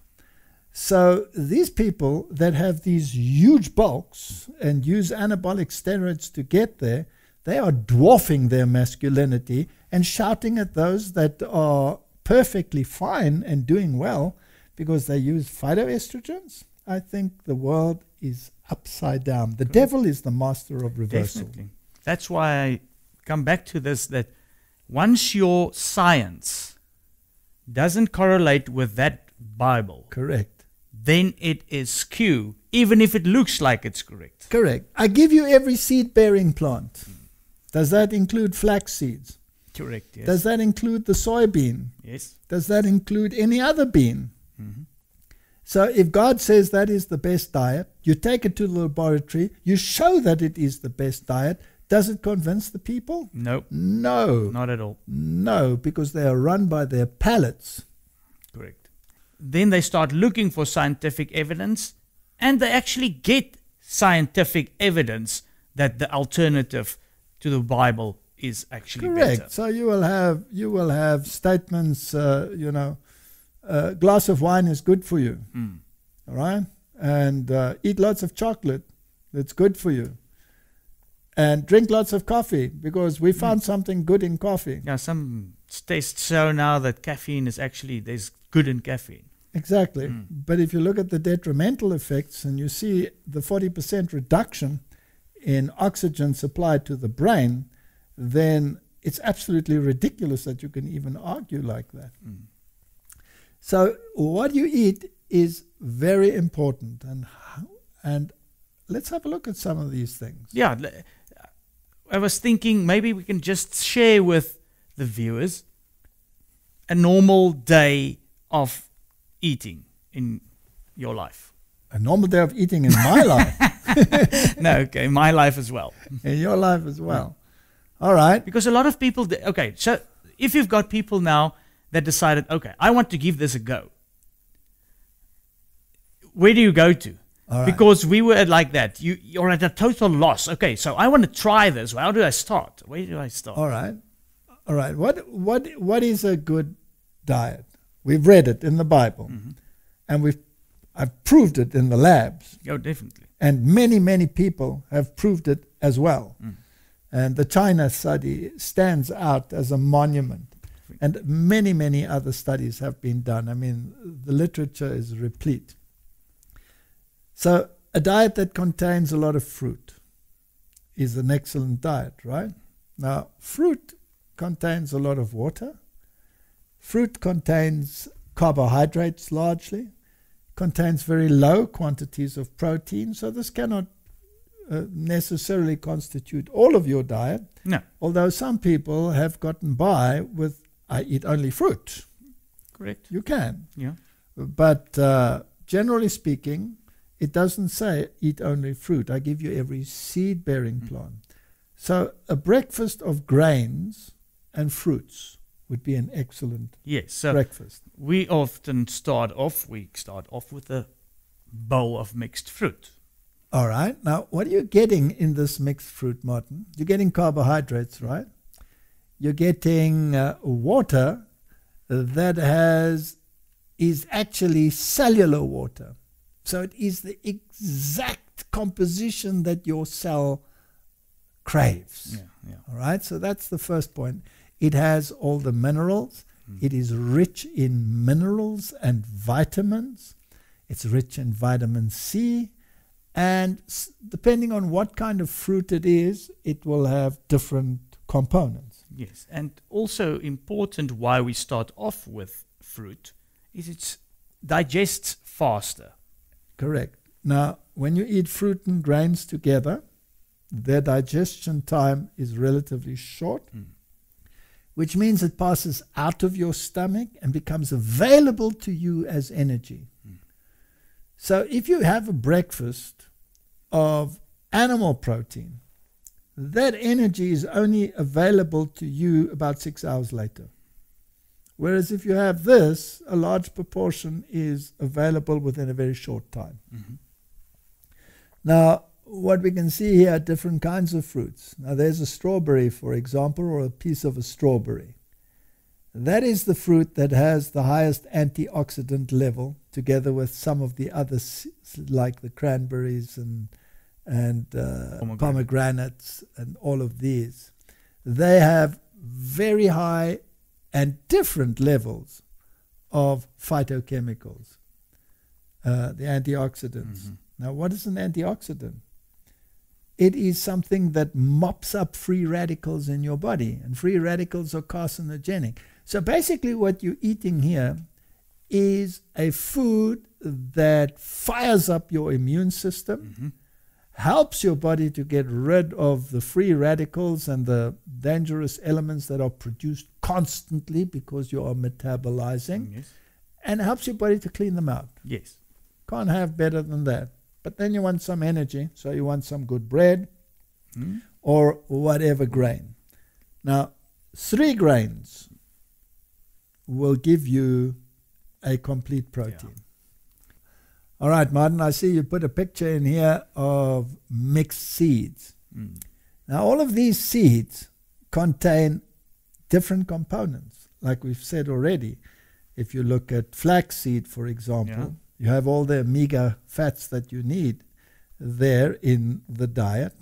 So these people that have these huge bulks and use anabolic steroids to get there, they are dwarfing their masculinity and shouting at those that are perfectly fine and doing well because they use phytoestrogens. I think the world is upside down. The devil is the master of reversal. Definitely. That's why I come back to this, that once your science doesn't correlate with that Bible, Correct. then it is skew, even if it looks like it's correct. Correct. I give you every seed-bearing plant. Does that include flax seeds? Correct, yes. Does that include the soybean? Yes. Does that include any other bean? So if God says that is the best diet, you take it to the laboratory, you show that it is the best diet, does it convince the people? No, No. not at all. No, because they are run by their palates. Correct. Then they start looking for scientific evidence, and they actually get scientific evidence that the alternative to the Bible is actually Correct. better. So you will have statements, a glass of wine is good for you, all right? And eat lots of chocolate, that's good for you. And drink lots of coffee, because we found something good in coffee. Yeah, some tests show now that caffeine is actually, there's good in caffeine. Exactly. But if you look at the detrimental effects and you see the 40% reduction in oxygen supplied to the brain, then it's absolutely ridiculous that you can even argue like that. So what you eat is very important, and let's have a look at some of these things. Yeah, I was thinking maybe we can just share with the viewers a normal day of eating in your life. A normal day of eating in my life, No, okay, my life as well. in your life as well. All right. Because a lot of people, okay, so if you've got people now that decided, okay, I want to give this a go, where do you go to? All right. Because we were like that. You're at a total loss. Okay, so I want to try this. How do I start? Where do I start? All right. All right. What is a good diet? We've read it in the Bible, and I've proved it in the labs, Oh, definitely. and many people have proved it as well. And the China study stands out as a monument. And many other studies have been done. I mean, the literature is replete. So a diet that contains a lot of fruit is an excellent diet, right? Now, fruit contains a lot of water. Fruit contains carbohydrates largely, contains very low quantities of protein. So this cannot necessarily constitute all of your diet. No. Although some people have gotten by with, I eat only fruit. Correct. You can. Yeah. But generally speaking, it doesn't say eat only fruit. I give you every seed-bearing plant. So a breakfast of grains and fruits would be an excellent Yes. So breakfast. we often start off with a bowl of mixed fruit. All right. Now, what are you getting in this mixed fruit, Martin? You're getting carbohydrates, right? You're getting water that is actually cellular water. So it is the exact composition that your cell craves. Yeah. All right. So that's the first point. It has all the minerals. It is rich in minerals and vitamins. It's rich in vitamin C. And depending on what kind of fruit it is, it will have different components. Yes. And also important why we start off with fruit is it digests faster. Correct. Now, when you eat fruit and grains together, their digestion time is relatively short, which means it passes out of your stomach and becomes available to you as energy. So if you have a breakfast of animal protein, that energy is only available to you about 6 hours later. Whereas if you have this, a large proportion is available within a very short time. Now, what we can see here are different kinds of fruits. Now, there's a strawberry, for example, or a piece of a strawberry. That is the fruit that has the highest antioxidant level, together with some of the others, like the cranberries and pomegranates and all of these. They have very high and different levels of phytochemicals, the antioxidants. Now, what is an antioxidant? It is something that mops up free radicals in your body, and free radicals are carcinogenic. So basically what you're eating here is a food that fires up your immune system, helps your body to get rid of the free radicals and the dangerous elements that are produced constantly because you are metabolizing, and helps your body to clean them out. Yes. Can't have better than that. But then you want some energy, so you want some good bread or whatever grain. Now, 3 grains will give you a complete protein. All right, Martin, I see you put a picture in here of mixed seeds. Now, all of these seeds contain different components. Like we've said already, if you look at flaxseed, for example, you have all the omega fats that you need there in the diet.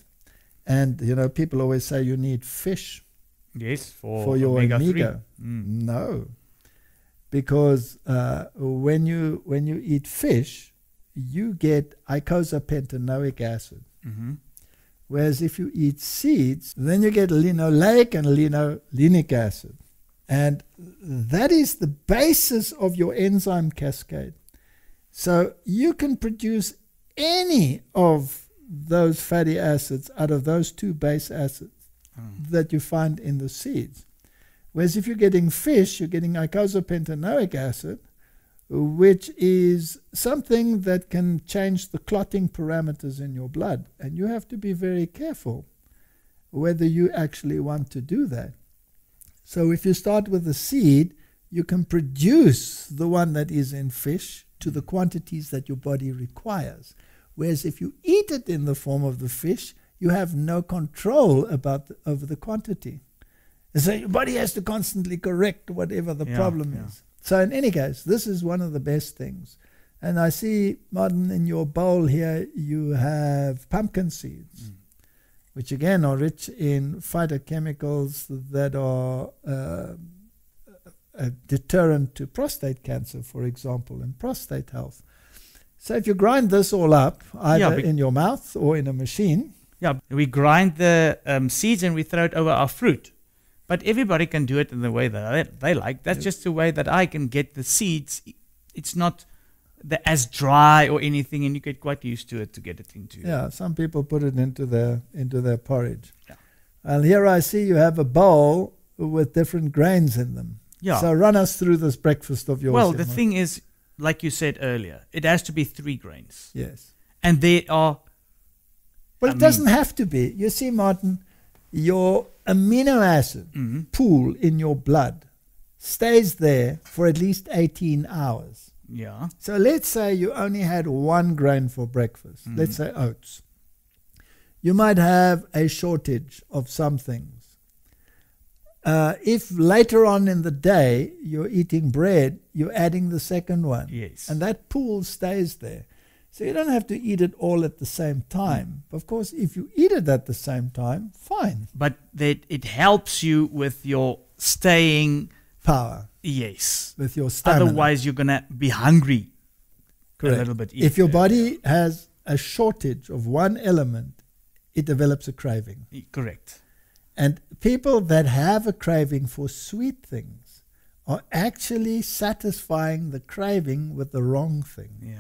And, you know, people always say you need fish for your omega. No. Because when you eat fish, you get eicosapentaenoic acid. Whereas if you eat seeds, then you get linoleic and linolenic acid. And that is the basis of your enzyme cascade. So you can produce any of those fatty acids out of those 2 base acids that you find in the seeds. Whereas if you're getting fish, you're getting eicosapentaenoic acid, which is something that can change the clotting parameters in your blood. And you have to be very careful whether you actually want to do that. So if you start with a seed, you can produce the one that is in fish to the quantities that your body requires. Whereas if you eat it in the form of the fish, you have no control over the quantity. And so your body has to constantly correct whatever the problem is. So in any case, this is one of the best things. And I see, Martin, in your bowl here, you have pumpkin seeds, which again are rich in phytochemicals that are a deterrent to prostate cancer, for example, and prostate health. So if you grind this all up, either in your mouth or in a machine. We grind the seeds and we throw it over our fruit. But everybody can do it in the way that they like. That's just the way that I can get the seeds. It's not as dry or anything, and you get quite used to it to get it into. Yeah, some people put it into their porridge. And here I see you have a bowl with different grains in them. So run us through this breakfast of yours. Well, the thing is, like you said earlier, it has to be 3 grains. Yes. And they are... Well, it doesn't have to be. You see, Martin, your amino acid pool in your blood stays there for at least 18 hours. So let's say you only had 1 grain for breakfast. Let's say oats. You might have a shortage of some things. If later on in the day you're eating bread, you're adding the second one. And that pool stays there. So you don't have to eat it all at the same time. Of course, if you eat it at the same time, fine. But it helps you with your staying power. Yes. With your stamina. Otherwise, you're going to be hungry. Correct. A little bit. If your body has a shortage of one element, it develops a craving. Correct. And people that have a craving for sweet things are actually satisfying the craving with the wrong thing.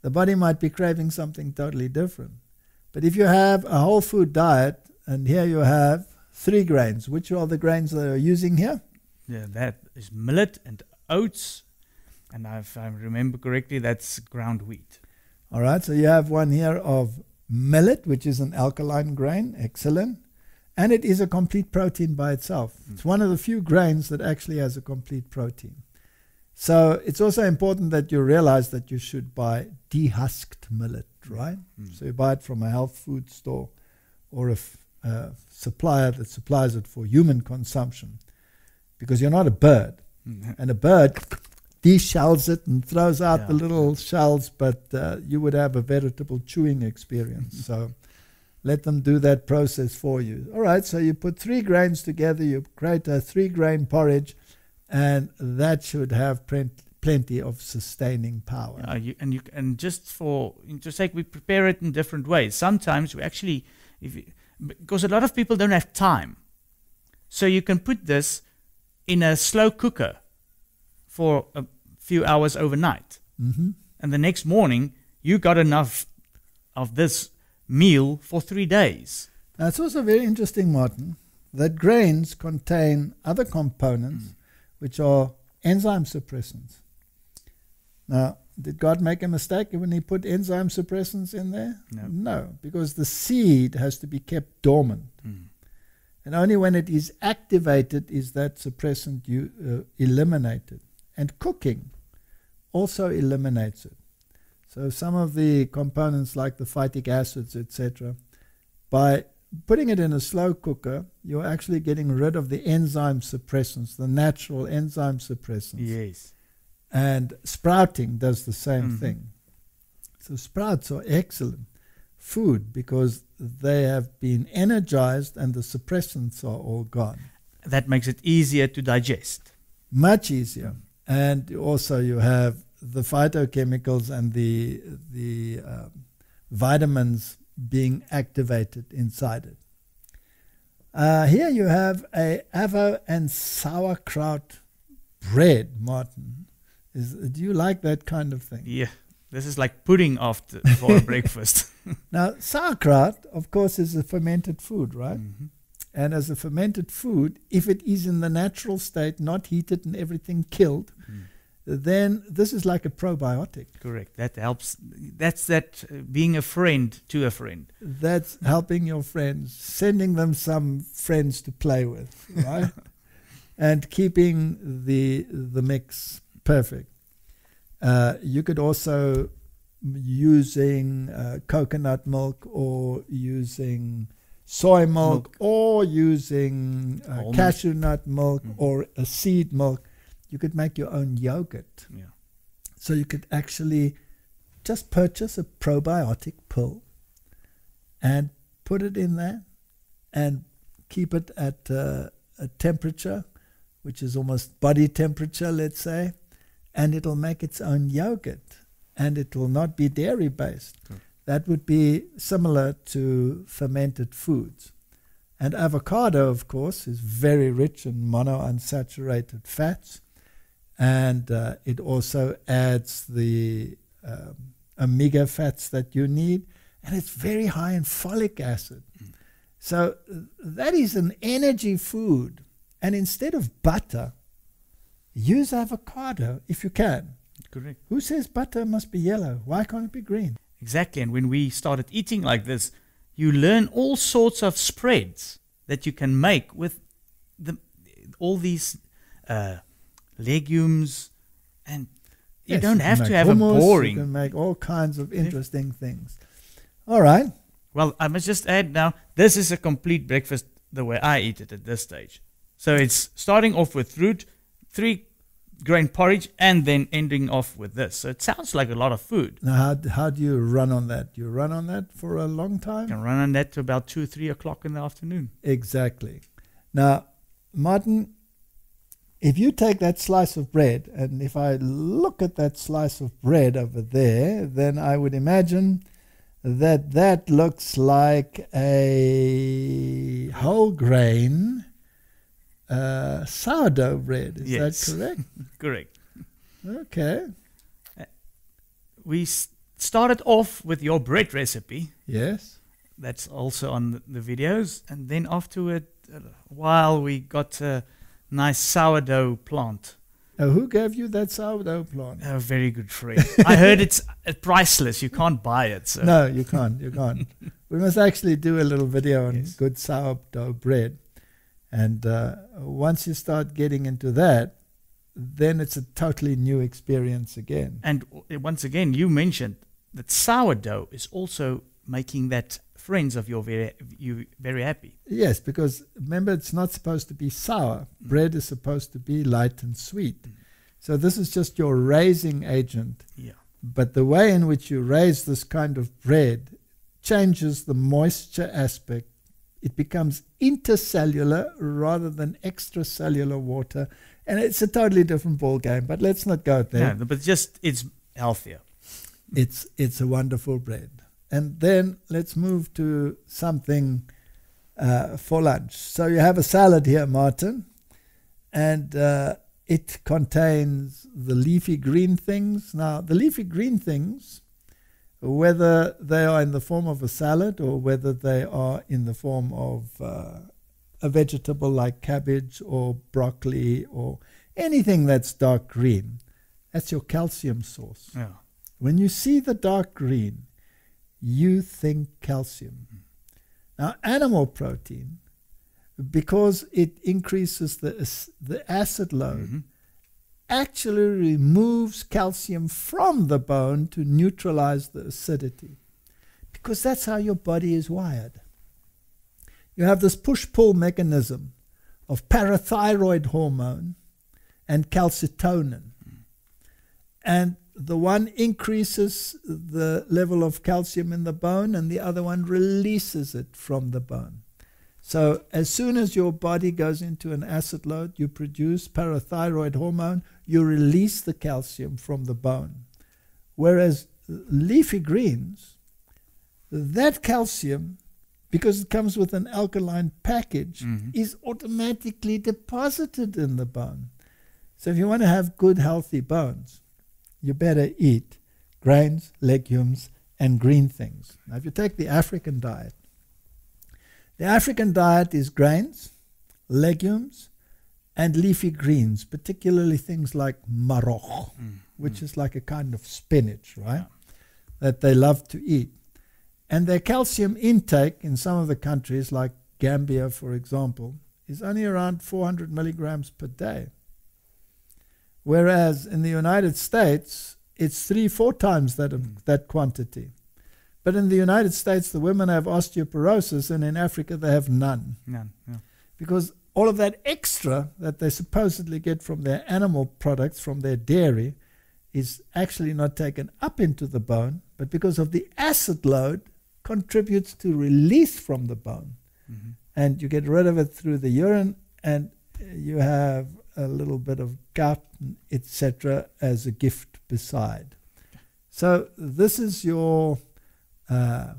the body might be craving something totally different. But if you have a whole food diet, and here you have 3 grains, which are the grains that are using here? Yeah, that is millet and oats. And if I remember correctly, that's ground wheat. All right, so you have one here of millet, which is an alkaline grain, excellent. And it is a complete protein by itself. It's one of the few grains that actually has a complete protein. So it's also important that you realize that you should buy dehusked millet, right? So you buy it from a health food store or a supplier that supplies it for human consumption. Because you're not a bird. And a bird deshells it and throws out the little shells, but you would have a veritable chewing experience. So let them do that process for you. All right, so you put 3 grains together, you create a 3-grain porridge, and that should have plenty of sustaining power. And just for sake, we prepare it in different ways. Sometimes we actually, because a lot of people don't have time, so you can put this in a slow cooker for a few hours overnight. And the next morning, you got enough of this meal for 3 days. Now, it's also very interesting, Martin, that grains contain other components which are enzyme suppressants. Now, did God make a mistake when he put enzyme suppressants in there? No, because the seed has to be kept dormant. And only when it is activated is that suppressant eliminated. And cooking also eliminates it. So some of the components like the phytic acids, etc., by putting it in a slow cooker, you're actually getting rid of the enzyme suppressants, the natural enzyme suppressants. Yes. And sprouting does the same thing. So sprouts are excellent food because they have been energized and the suppressants are all gone. That makes it easier to digest. Much easier. And also you have the phytochemicals and the vitamins being activated inside it. Here you have a avo and sauerkraut bread, Martin. Do you like that kind of thing? Yeah, this is like pudding for breakfast. Now, sauerkraut, of course, is a fermented food, right? And as a fermented food, if it is in the natural state, not heated and everything killed, then this is like a probiotic. Correct. That helps. That's being a friend to a friend. That's helping your friends, sending them some friends to play with, right? And keeping the mix perfect. You could also using coconut milk or using soy milk. Or using cashew nut milk or a seed milk. You could make your own yogurt. Yeah. So you could actually just purchase a probiotic pill and put it in there and keep it at a temperature which is almost body temperature, let's say, and it'll make its own yogurt and it will not be dairy based. That would be similar to fermented foods. And avocado, of course, is very rich in monounsaturated fats. And it also adds the omega fats that you need. And it's very high in folic acid. So that is an energy food. And instead of butter, use avocado if you can. Correct. Who says butter must be yellow? Why can't it be green? Exactly. And when we started eating like this, you learn all sorts of spreads that you can make with all these legumes, and you don't have to have hummus, a boring. You can make all kinds of interesting things. All right. Well, I must just add now, this is a complete breakfast the way I eat it at this stage. So it's starting off with fruit, 3-grain porridge, and then ending off with this. So it sounds like a lot of food. Now, how do you run on that? You run on that for a long time? You can run on that to about 2 or 3 o'clock in the afternoon. Exactly. Now, Martin, if you take that slice of bread, and if I look at that slice of bread over there, then I would imagine that looks like a whole grain sourdough bread. Is that correct? Correct. Okay. We started off with your bread recipe. Yes. That's also on the videos. And then afterward, a while, we got a nice sourdough plant. Who gave you that sourdough plant? A very good friend. I heard it's priceless. You can't buy it. So. No, you can't. You can't. We must actually do a little video on good sourdough bread. And once you start getting into that, then it's a totally new experience again. And once again, you mentioned that sourdough is also making that friends of you very happy. Yes, because remember, it's not supposed to be sour. Bread is supposed to be light and sweet. So this is just your raising agent. Yeah. But the way in which you raise this kind of bread changes the moisture aspect. It becomes intercellular rather than extracellular water. And it's a totally different ball game. But let's not go there. No, but just it's healthier. It's a wonderful bread. And then let's move to something for lunch. So you have a salad here, Martin, and it contains the leafy green things. Now, the leafy green things, whether they are in the form of a salad or whether they are in the form of a vegetable like cabbage or broccoli or anything that's dark green, that's your calcium source. Yeah. When you see the dark green, you think calcium. Now, animal protein, because it increases the acid load, actually removes calcium from the bone to neutralize the acidity, because that's how your body is wired. You have this push-pull mechanism of parathyroid hormone and calcitonin. And the one increases the level of calcium in the bone and the other one releases it from the bone. So as soon as your body goes into an acid load, you produce parathyroid hormone, you release the calcium from the bone. Whereas leafy greens, that calcium, because it comes with an alkaline package, is automatically deposited in the bone. So if you want to have good, healthy bones, you better eat grains, legumes, and green things. Now, if you take the African diet is grains, legumes, and leafy greens, particularly things like marroch, which is like a kind of spinach, right? That they love to eat. And their calcium intake in some of the countries, like Gambia, for example, is only around 400 milligrams per day. Whereas in the United States, it's 3-4 times that quantity. But in the United States, the women have osteoporosis, and in Africa, they have none. None, yeah. Because all of that extra that they supposedly get from their animal products, from their dairy, is actually not taken up into the bone, but because of the acid load, contributes to release from the bone. And you get rid of it through the urine, and you have a little bit of gout, etc., as a gift beside. So this is your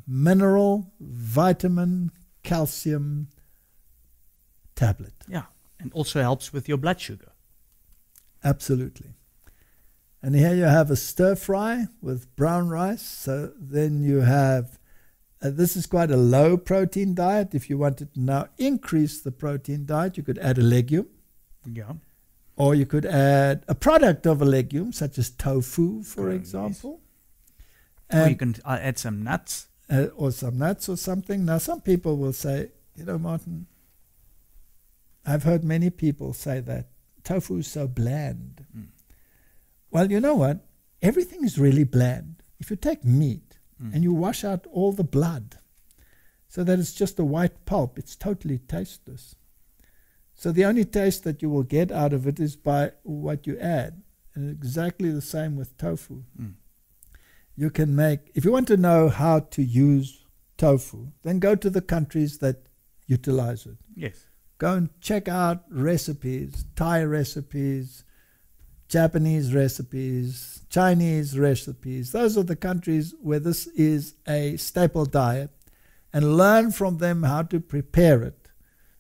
mineral, vitamin, calcium tablet. Yeah, and also helps with your blood sugar. Absolutely. And here you have a stir fry with brown rice. So then you have, this is quite a low protein diet. If you wanted to now increase the protein diet, you could add a legume. Yeah. Or you could add a product of a legume, such as tofu, for example. Or you can add some nuts. Or some nuts or something. Now, some people will say, you know, Martin, I've heard many people say that tofu is so bland. Well, you know what? Everything is really bland. If you take meat and you wash out all the blood so that it's just a white pulp, it's totally tasteless. So the only taste that you will get out of it is by what you add. And exactly the same with tofu. You can make, if you want to know how to use tofu, then go to the countries that utilize it. Yes. Go and check out recipes, Thai recipes, Japanese recipes, Chinese recipes. Those are the countries where this is a staple diet, and learn from them how to prepare it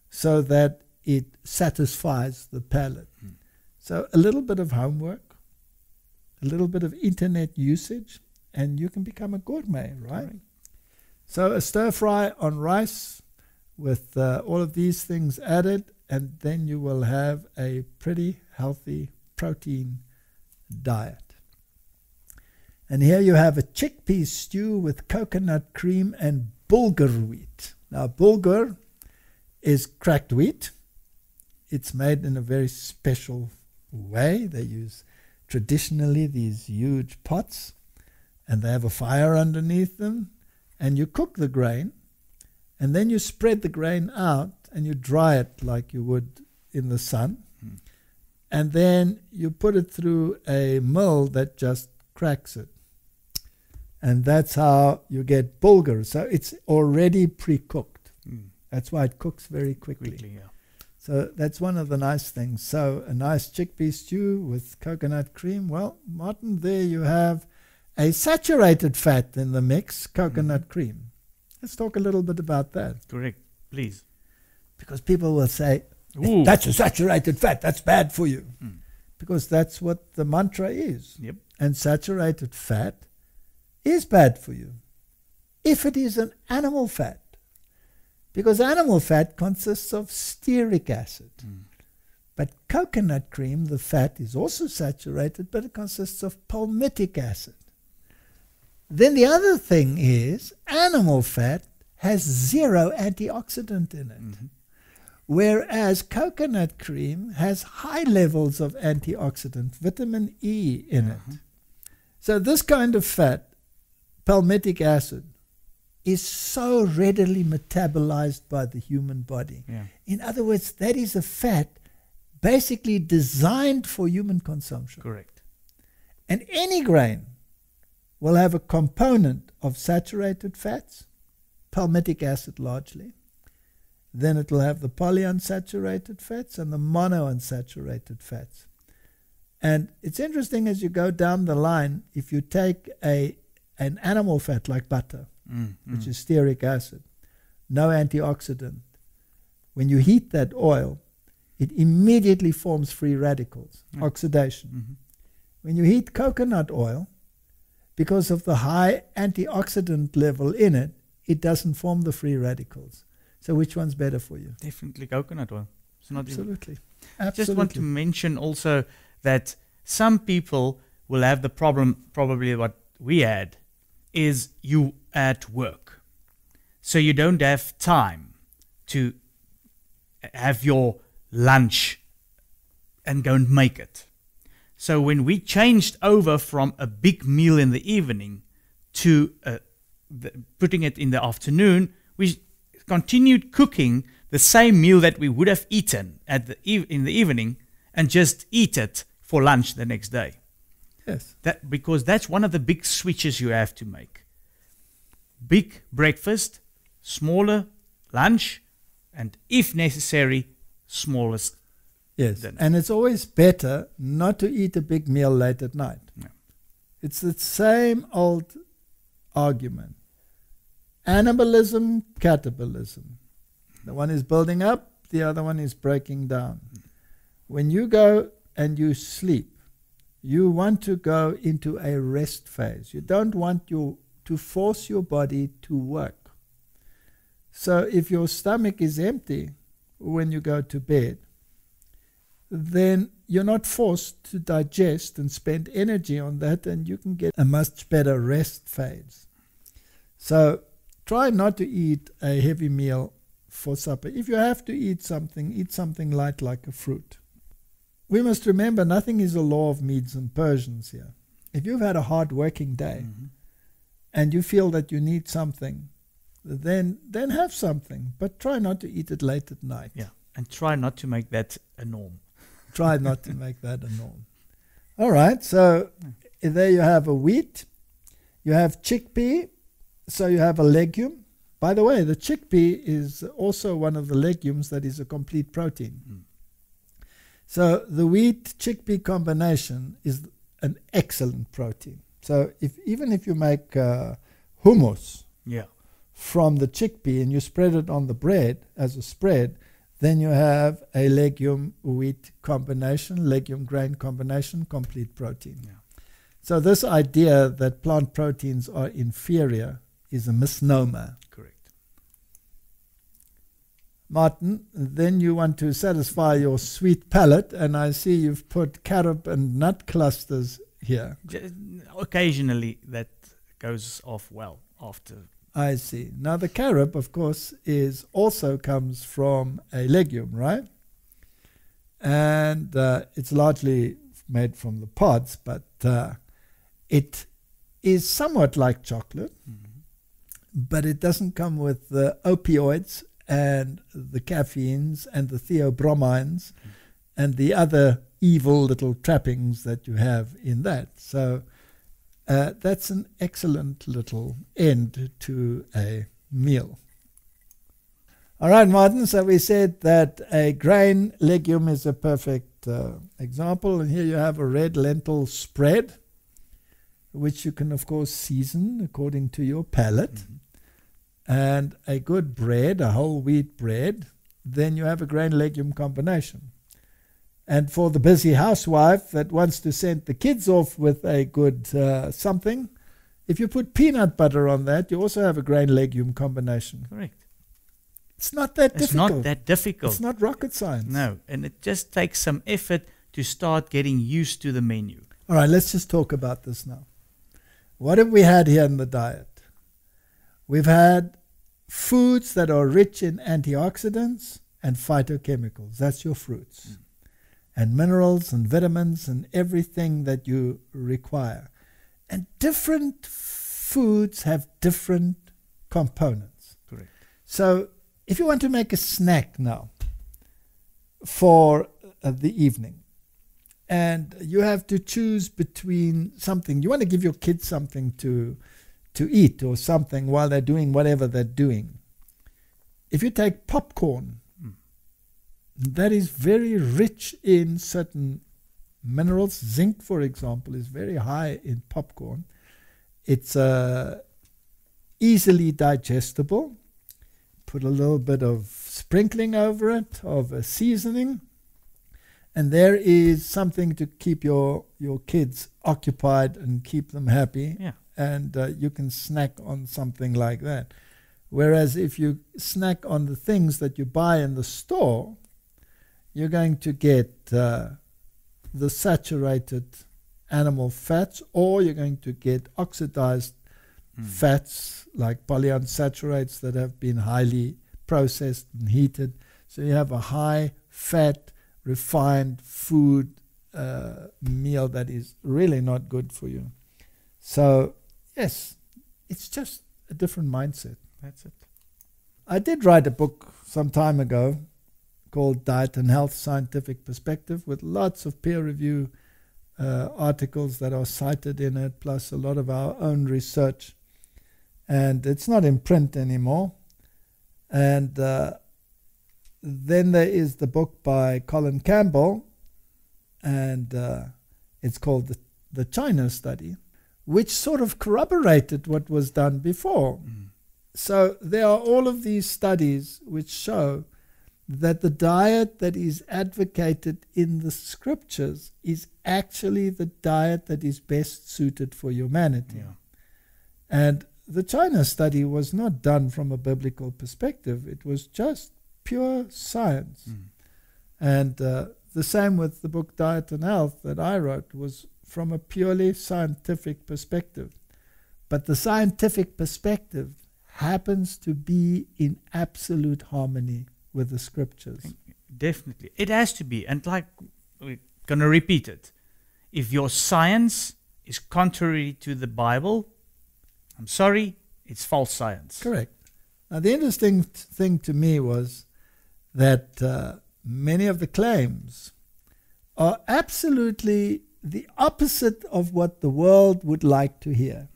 so that it satisfies the palate. So a little bit of homework, a little bit of internet usage, and you can become a gourmet, right? Correct. So a stir fry on rice with all of these things added, and then you will have a pretty healthy protein diet. And here you have a chickpea stew with coconut cream and bulgur wheat. Now bulgur is cracked wheat. It's made in a very special way. They use traditionally these huge pots, and they have a fire underneath them, and you cook the grain, and then you spread the grain out and you dry it like you would in the sun, and then you put it through a mill that just cracks it. And that's how you get bulgur. So it's already pre-cooked. That's why it cooks very quickly. Yeah. So that's one of the nice things. So a nice chickpea stew with coconut cream. Well, Martin, there you have a saturated fat in the mix, coconut cream. Let's talk a little bit about that. Correct, please. Because people will say, that's a saturated fat, that's bad for you. Because that's what the mantra is. Yep. And saturated fat is bad for you if it is an animal fat. Because animal fat consists of stearic acid. But coconut cream, the fat, is also saturated, but it consists of palmitic acid. Then the other thing is, animal fat has 0 antioxidant in it. Whereas coconut cream has high levels of antioxidant, vitamin E in it. So this kind of fat, palmitic acid, is so readily metabolized by the human body. In other words, that is a fat basically designed for human consumption. Correct. And any grain will have a component of saturated fats, palmitic acid largely. Then it will have the polyunsaturated fats and the monounsaturated fats. And it's interesting as you go down the line, if you take an animal fat like butter, which is stearic acid, no antioxidant, when you heat that oil, it immediately forms free radicals, oxidation. When you heat coconut oil, because of the high antioxidant level in it, it doesn't form the free radicals. So which one's better for you? Definitely coconut oil. It's not Absolutely. Just want to mention also that some people will have the problem, probably what we had, is you at work. So you don't have time to have your lunch and go and make it. So when we changed over from a big meal in the evening to putting it in the afternoon, we continued cooking the same meal that we would have eaten in the evening and just eat it for lunch the next day. Yes. Because that's one of the big switches you have to make. Big breakfast, smaller lunch, and if necessary, smallest dinner. And it's always better not to eat a big meal late at night. No. It's the same old argument. Animalism, cannibalism. The one is building up, the other one is breaking down. When you go and you sleep, you want to go into a rest phase. You don't want to force your body to work. So if your stomach is empty when you go to bed, then you're not forced to digest and spend energy on that, and you can get a much better rest phase. So try not to eat a heavy meal for supper. If you have to eat something light like a fruit. We must remember nothing is a law of Medes and Persians here. If you've had a hard working day and you feel that you need something, then have something, but try not to eat it late at night. Yeah, and try not to make that a norm. Try not to make that a norm. All right, so there you have a wheat, you have chickpea, so you have a legume. By the way, the chickpea is also one of the legumes that is a complete protein. So the wheat-chickpea combination is an excellent protein. So even if you make hummus from the chickpea and you spread it on the bread as a spread, then you have a legume-wheat combination, legume-grain combination, complete protein. So this idea that plant proteins are inferior is a misnomer. Correct. Martin, then you want to satisfy your sweet palate, and I see you've put carob and nut clusters here. Occasionally that goes off well after. I see. Now the carob, of course, also comes from a legume, right? And it's largely made from the pods, but it is somewhat like chocolate, but it doesn't come with the opioids and the caffeines and the theobromines and the other evil little trappings that you have in that. So that's an excellent little end to a meal. All right, Martin, so we said that a grain legume is a perfect example, and here you have a red lentil spread, which you can, of course, season according to your palate, and a good bread, a whole wheat bread, then you have a grain legume combination. And for the busy housewife that wants to send the kids off with a good something, if you put peanut butter on that, you also have a grain legume combination. Correct. It's not that difficult. It's not that difficult. It's not rocket science. No, and it just takes some effort to start getting used to the menu. All right, let's just talk about this now. What have we had here in the diet? We've had foods that are rich in antioxidants and phytochemicals. That's your fruits. And minerals and vitamins and everything that you require. And different foods have different components. Correct. So if you want to make a snack now for the evening, and you have to choose between something, you want to give your kids something to eat or something while they're doing whatever they're doing. If you take popcorn, that is very rich in certain minerals. Zinc, for example, is very high in popcorn. It's easily digestible. Put a little bit of sprinkling over it, of a seasoning, and there is something to keep your kids occupied and keep them happy. Yeah. And you can snack on something like that. Whereas if you snack on the things that you buy in the store, you're going to get the saturated animal fats, or you're going to get oxidized fats like polyunsaturates that have been highly processed and heated. So you have a high fat, refined food meal that is really not good for you. So, yes, it's just a different mindset. That's it. I did write a book some time ago called Diet and Health Scientific Perspective, with lots of peer review articles that are cited in it, plus a lot of our own research. And it's not in print anymore. And then there is the book by Colin Campbell, and it's called the China Study, which sort of corroborated what was done before. So there are all of these studies which show that the diet that is advocated in the scriptures is actually the diet that is best suited for humanity. Yeah. And the China Study was not done from a biblical perspective. It was just pure science. And the same with the book Diet and Health that I wrote, was from a purely scientific perspective. But the scientific perspective happens to be in absolute harmony with the scriptures. Definitely. It has to be. And like, we're going to repeat it. If your science is contrary to the Bible, I'm sorry, it's false science. Correct. Now, the interesting thing to me was that many of the claims are absolutely the opposite of what the world would like to hear.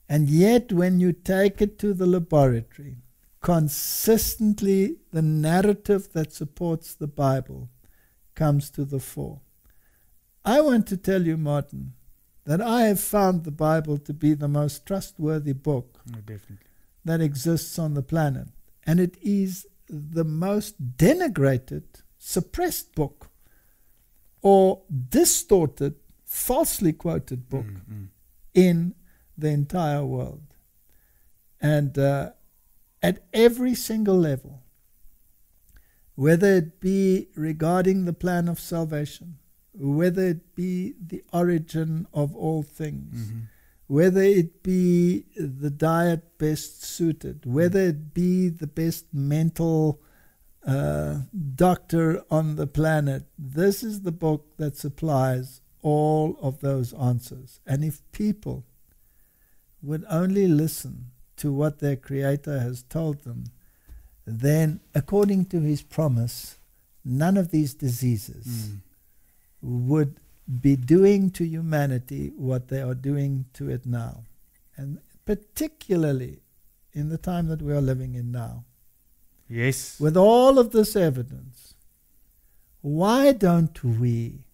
And yet, when you take it to the laboratory, consistently the narrative that supports the Bible comes to the fore. I want to tell you, Martin, that I have found the Bible to be the most trustworthy book that exists on the planet. And it is the most denigrated, suppressed book or distorted falsely quoted book in the entire world. And at every single level, whether it be regarding the plan of salvation, whether it be the origin of all things, whether it be the diet best suited, whether it be the best mental doctor on the planet, this is the book that supplies all of those answers. And if people would only listen to what their Creator has told them, then according to his promise, none of these diseases would be doing to humanity what they are doing to it now. And particularly in the time that we are living in now. Yes. With all of this evidence, why don't we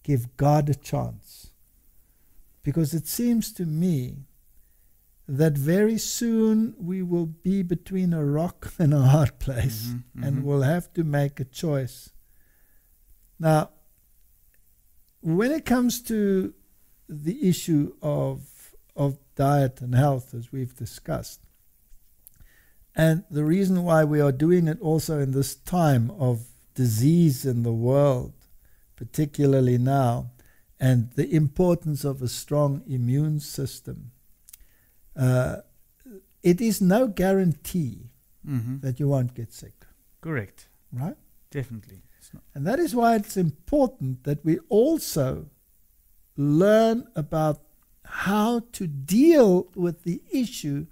give God a chance? Because it seems to me that very soon we will be between a rock and a hard place, and we'll have to make a choice. Now, when it comes to the issue of diet and health, as we've discussed, and the reason why we are doing it also in this time of disease in the world, particularly now, and the importance of a strong immune system, it is no guarantee that you won't get sick. Correct. Right? Definitely. It's not. And that is why it's important that we also learn about how to deal with the issue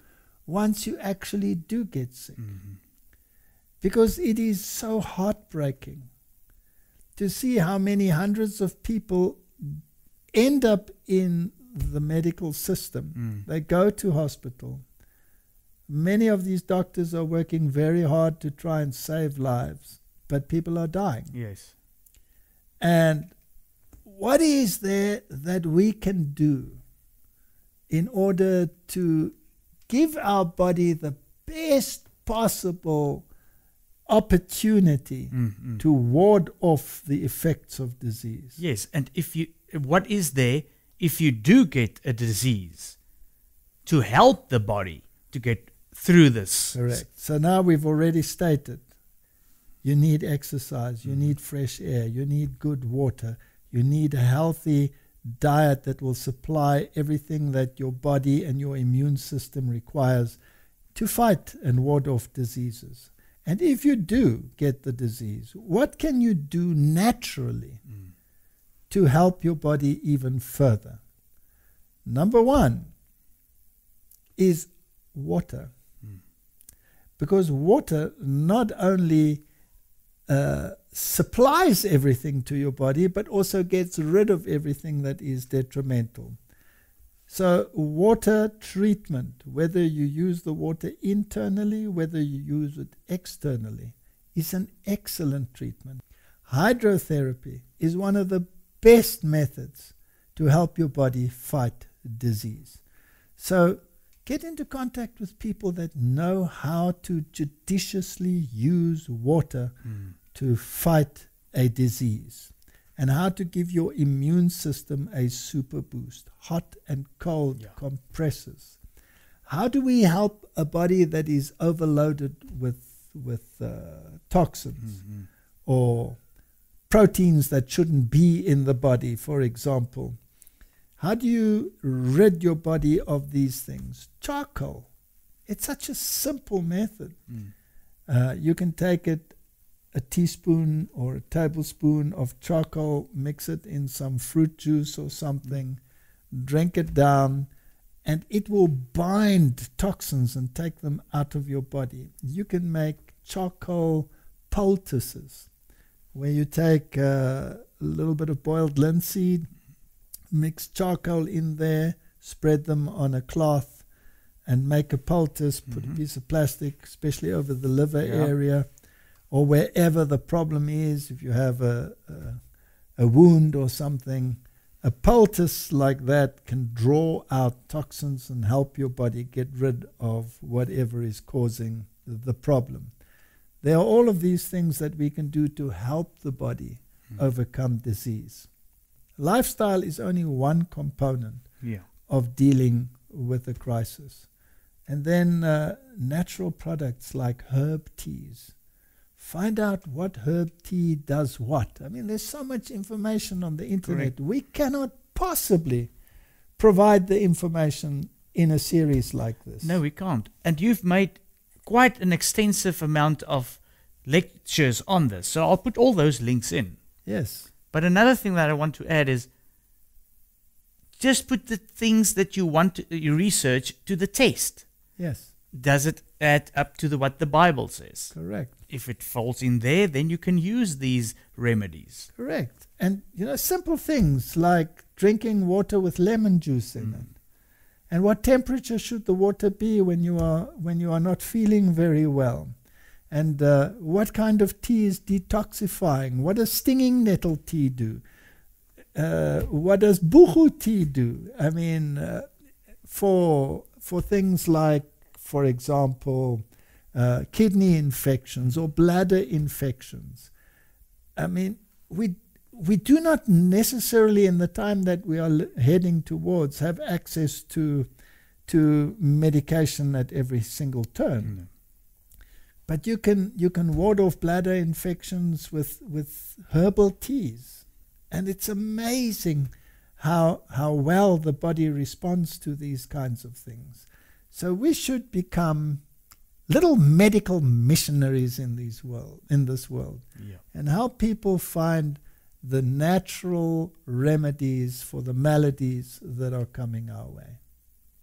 once you actually do get sick. Because it is so heartbreaking to see how many hundreds of people end up in the medical system. They go to hospital. Many of these doctors are working very hard to try and save lives, but people are dying. Yes. And what is there that we can do in order to give our body the best possible opportunity to ward off the effects of disease? Yes, and what is there if you do get a disease to help the body to get through this? Correct. So now we've already stated, you need exercise, you need fresh air, you need good water, you need a healthy diet that will supply everything that your body and your immune system requires to fight and ward off diseases. And if you do get the disease, what can you do naturally to help your body even further? Number one is water. Because water not only supplies everything to your body, but also gets rid of everything that is detrimental. So water treatment, whether you use the water internally, whether you use it externally, is an excellent treatment. Hydrotherapy is one of the best methods to help your body fight disease. So get into contact with people that know how to judiciously use water to fight a disease, and how to give your immune system a super boost, hot and cold compresses. How do we help a body that is overloaded with toxins or proteins that shouldn't be in the body, for example? How do you rid your body of these things? Charcoal. It's such a simple method. You can take a teaspoon or a tablespoon of charcoal, mix it in some fruit juice or something, drink it down, and it will bind toxins and take them out of your body. You can make charcoal poultices, where you take a little bit of boiled linseed, mix charcoal in there, spread them on a cloth, and make a poultice, put a piece of plastic, especially over the liver area, or wherever the problem is. If you have a wound or something, a poultice like that can draw out toxins and help your body get rid of whatever is causing the problem. There are all of these things that we can do to help the body overcome disease. Lifestyle is only one component Yeah. of dealing with a crisis. And then natural products like herb teas. Find out what herb tea does what. I mean, there's so much information on the internet. Correct. We cannot possibly provide the information in a series like this. No, we can't. And you've made quite an extensive amount of lectures on this. So I'll put all those links in. Yes. But another thing that I want to add is just put the things that you want to, you research to the test. Yes. Does it add up to what the Bible says? Correct. If it falls in there, then you can use these remedies. Correct. And, simple things like drinking water with lemon juice in it. And what temperature should the water be when you are not feeling very well? And what kind of tea is detoxifying? What does stinging nettle tea do? What does buchu tea do? I mean, for things like, for example, kidney infections or bladder infections. I mean, we do not necessarily, in the time that we are heading towards, have access to medication at every single turn. But you can ward off bladder infections with herbal teas, and it's amazing how well the body responds to these kinds of things. So we should become little medical missionaries in this world, and help people find the natural remedies for the maladies that are coming our way.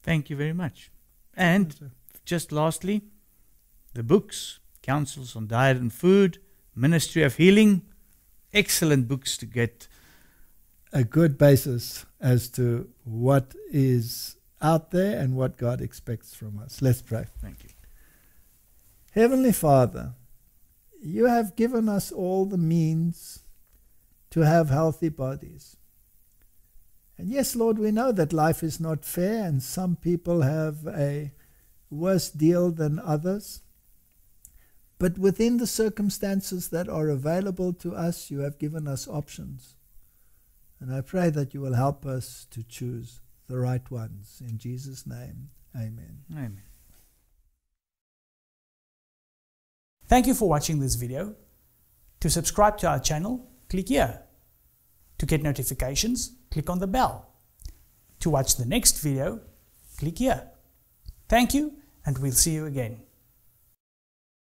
Thank you very much. And just lastly, the books, Counsels on Diet and Food, Ministry of Healing, excellent books to get a good basis as to what is out there and what God expects from us. Let's pray. Thank you. Heavenly Father, you have given us all the means to have healthy bodies. And yes, Lord, we know that life is not fair and some people have a worse deal than others. But within the circumstances that are available to us, you have given us options. And I pray that you will help us to choose the right ones. In Jesus' name, amen. Amen. Thank you for watching this video. To subscribe to our channel, click here. To get notifications, click on the bell. To watch the next video, click here. Thank you, and we'll see you again.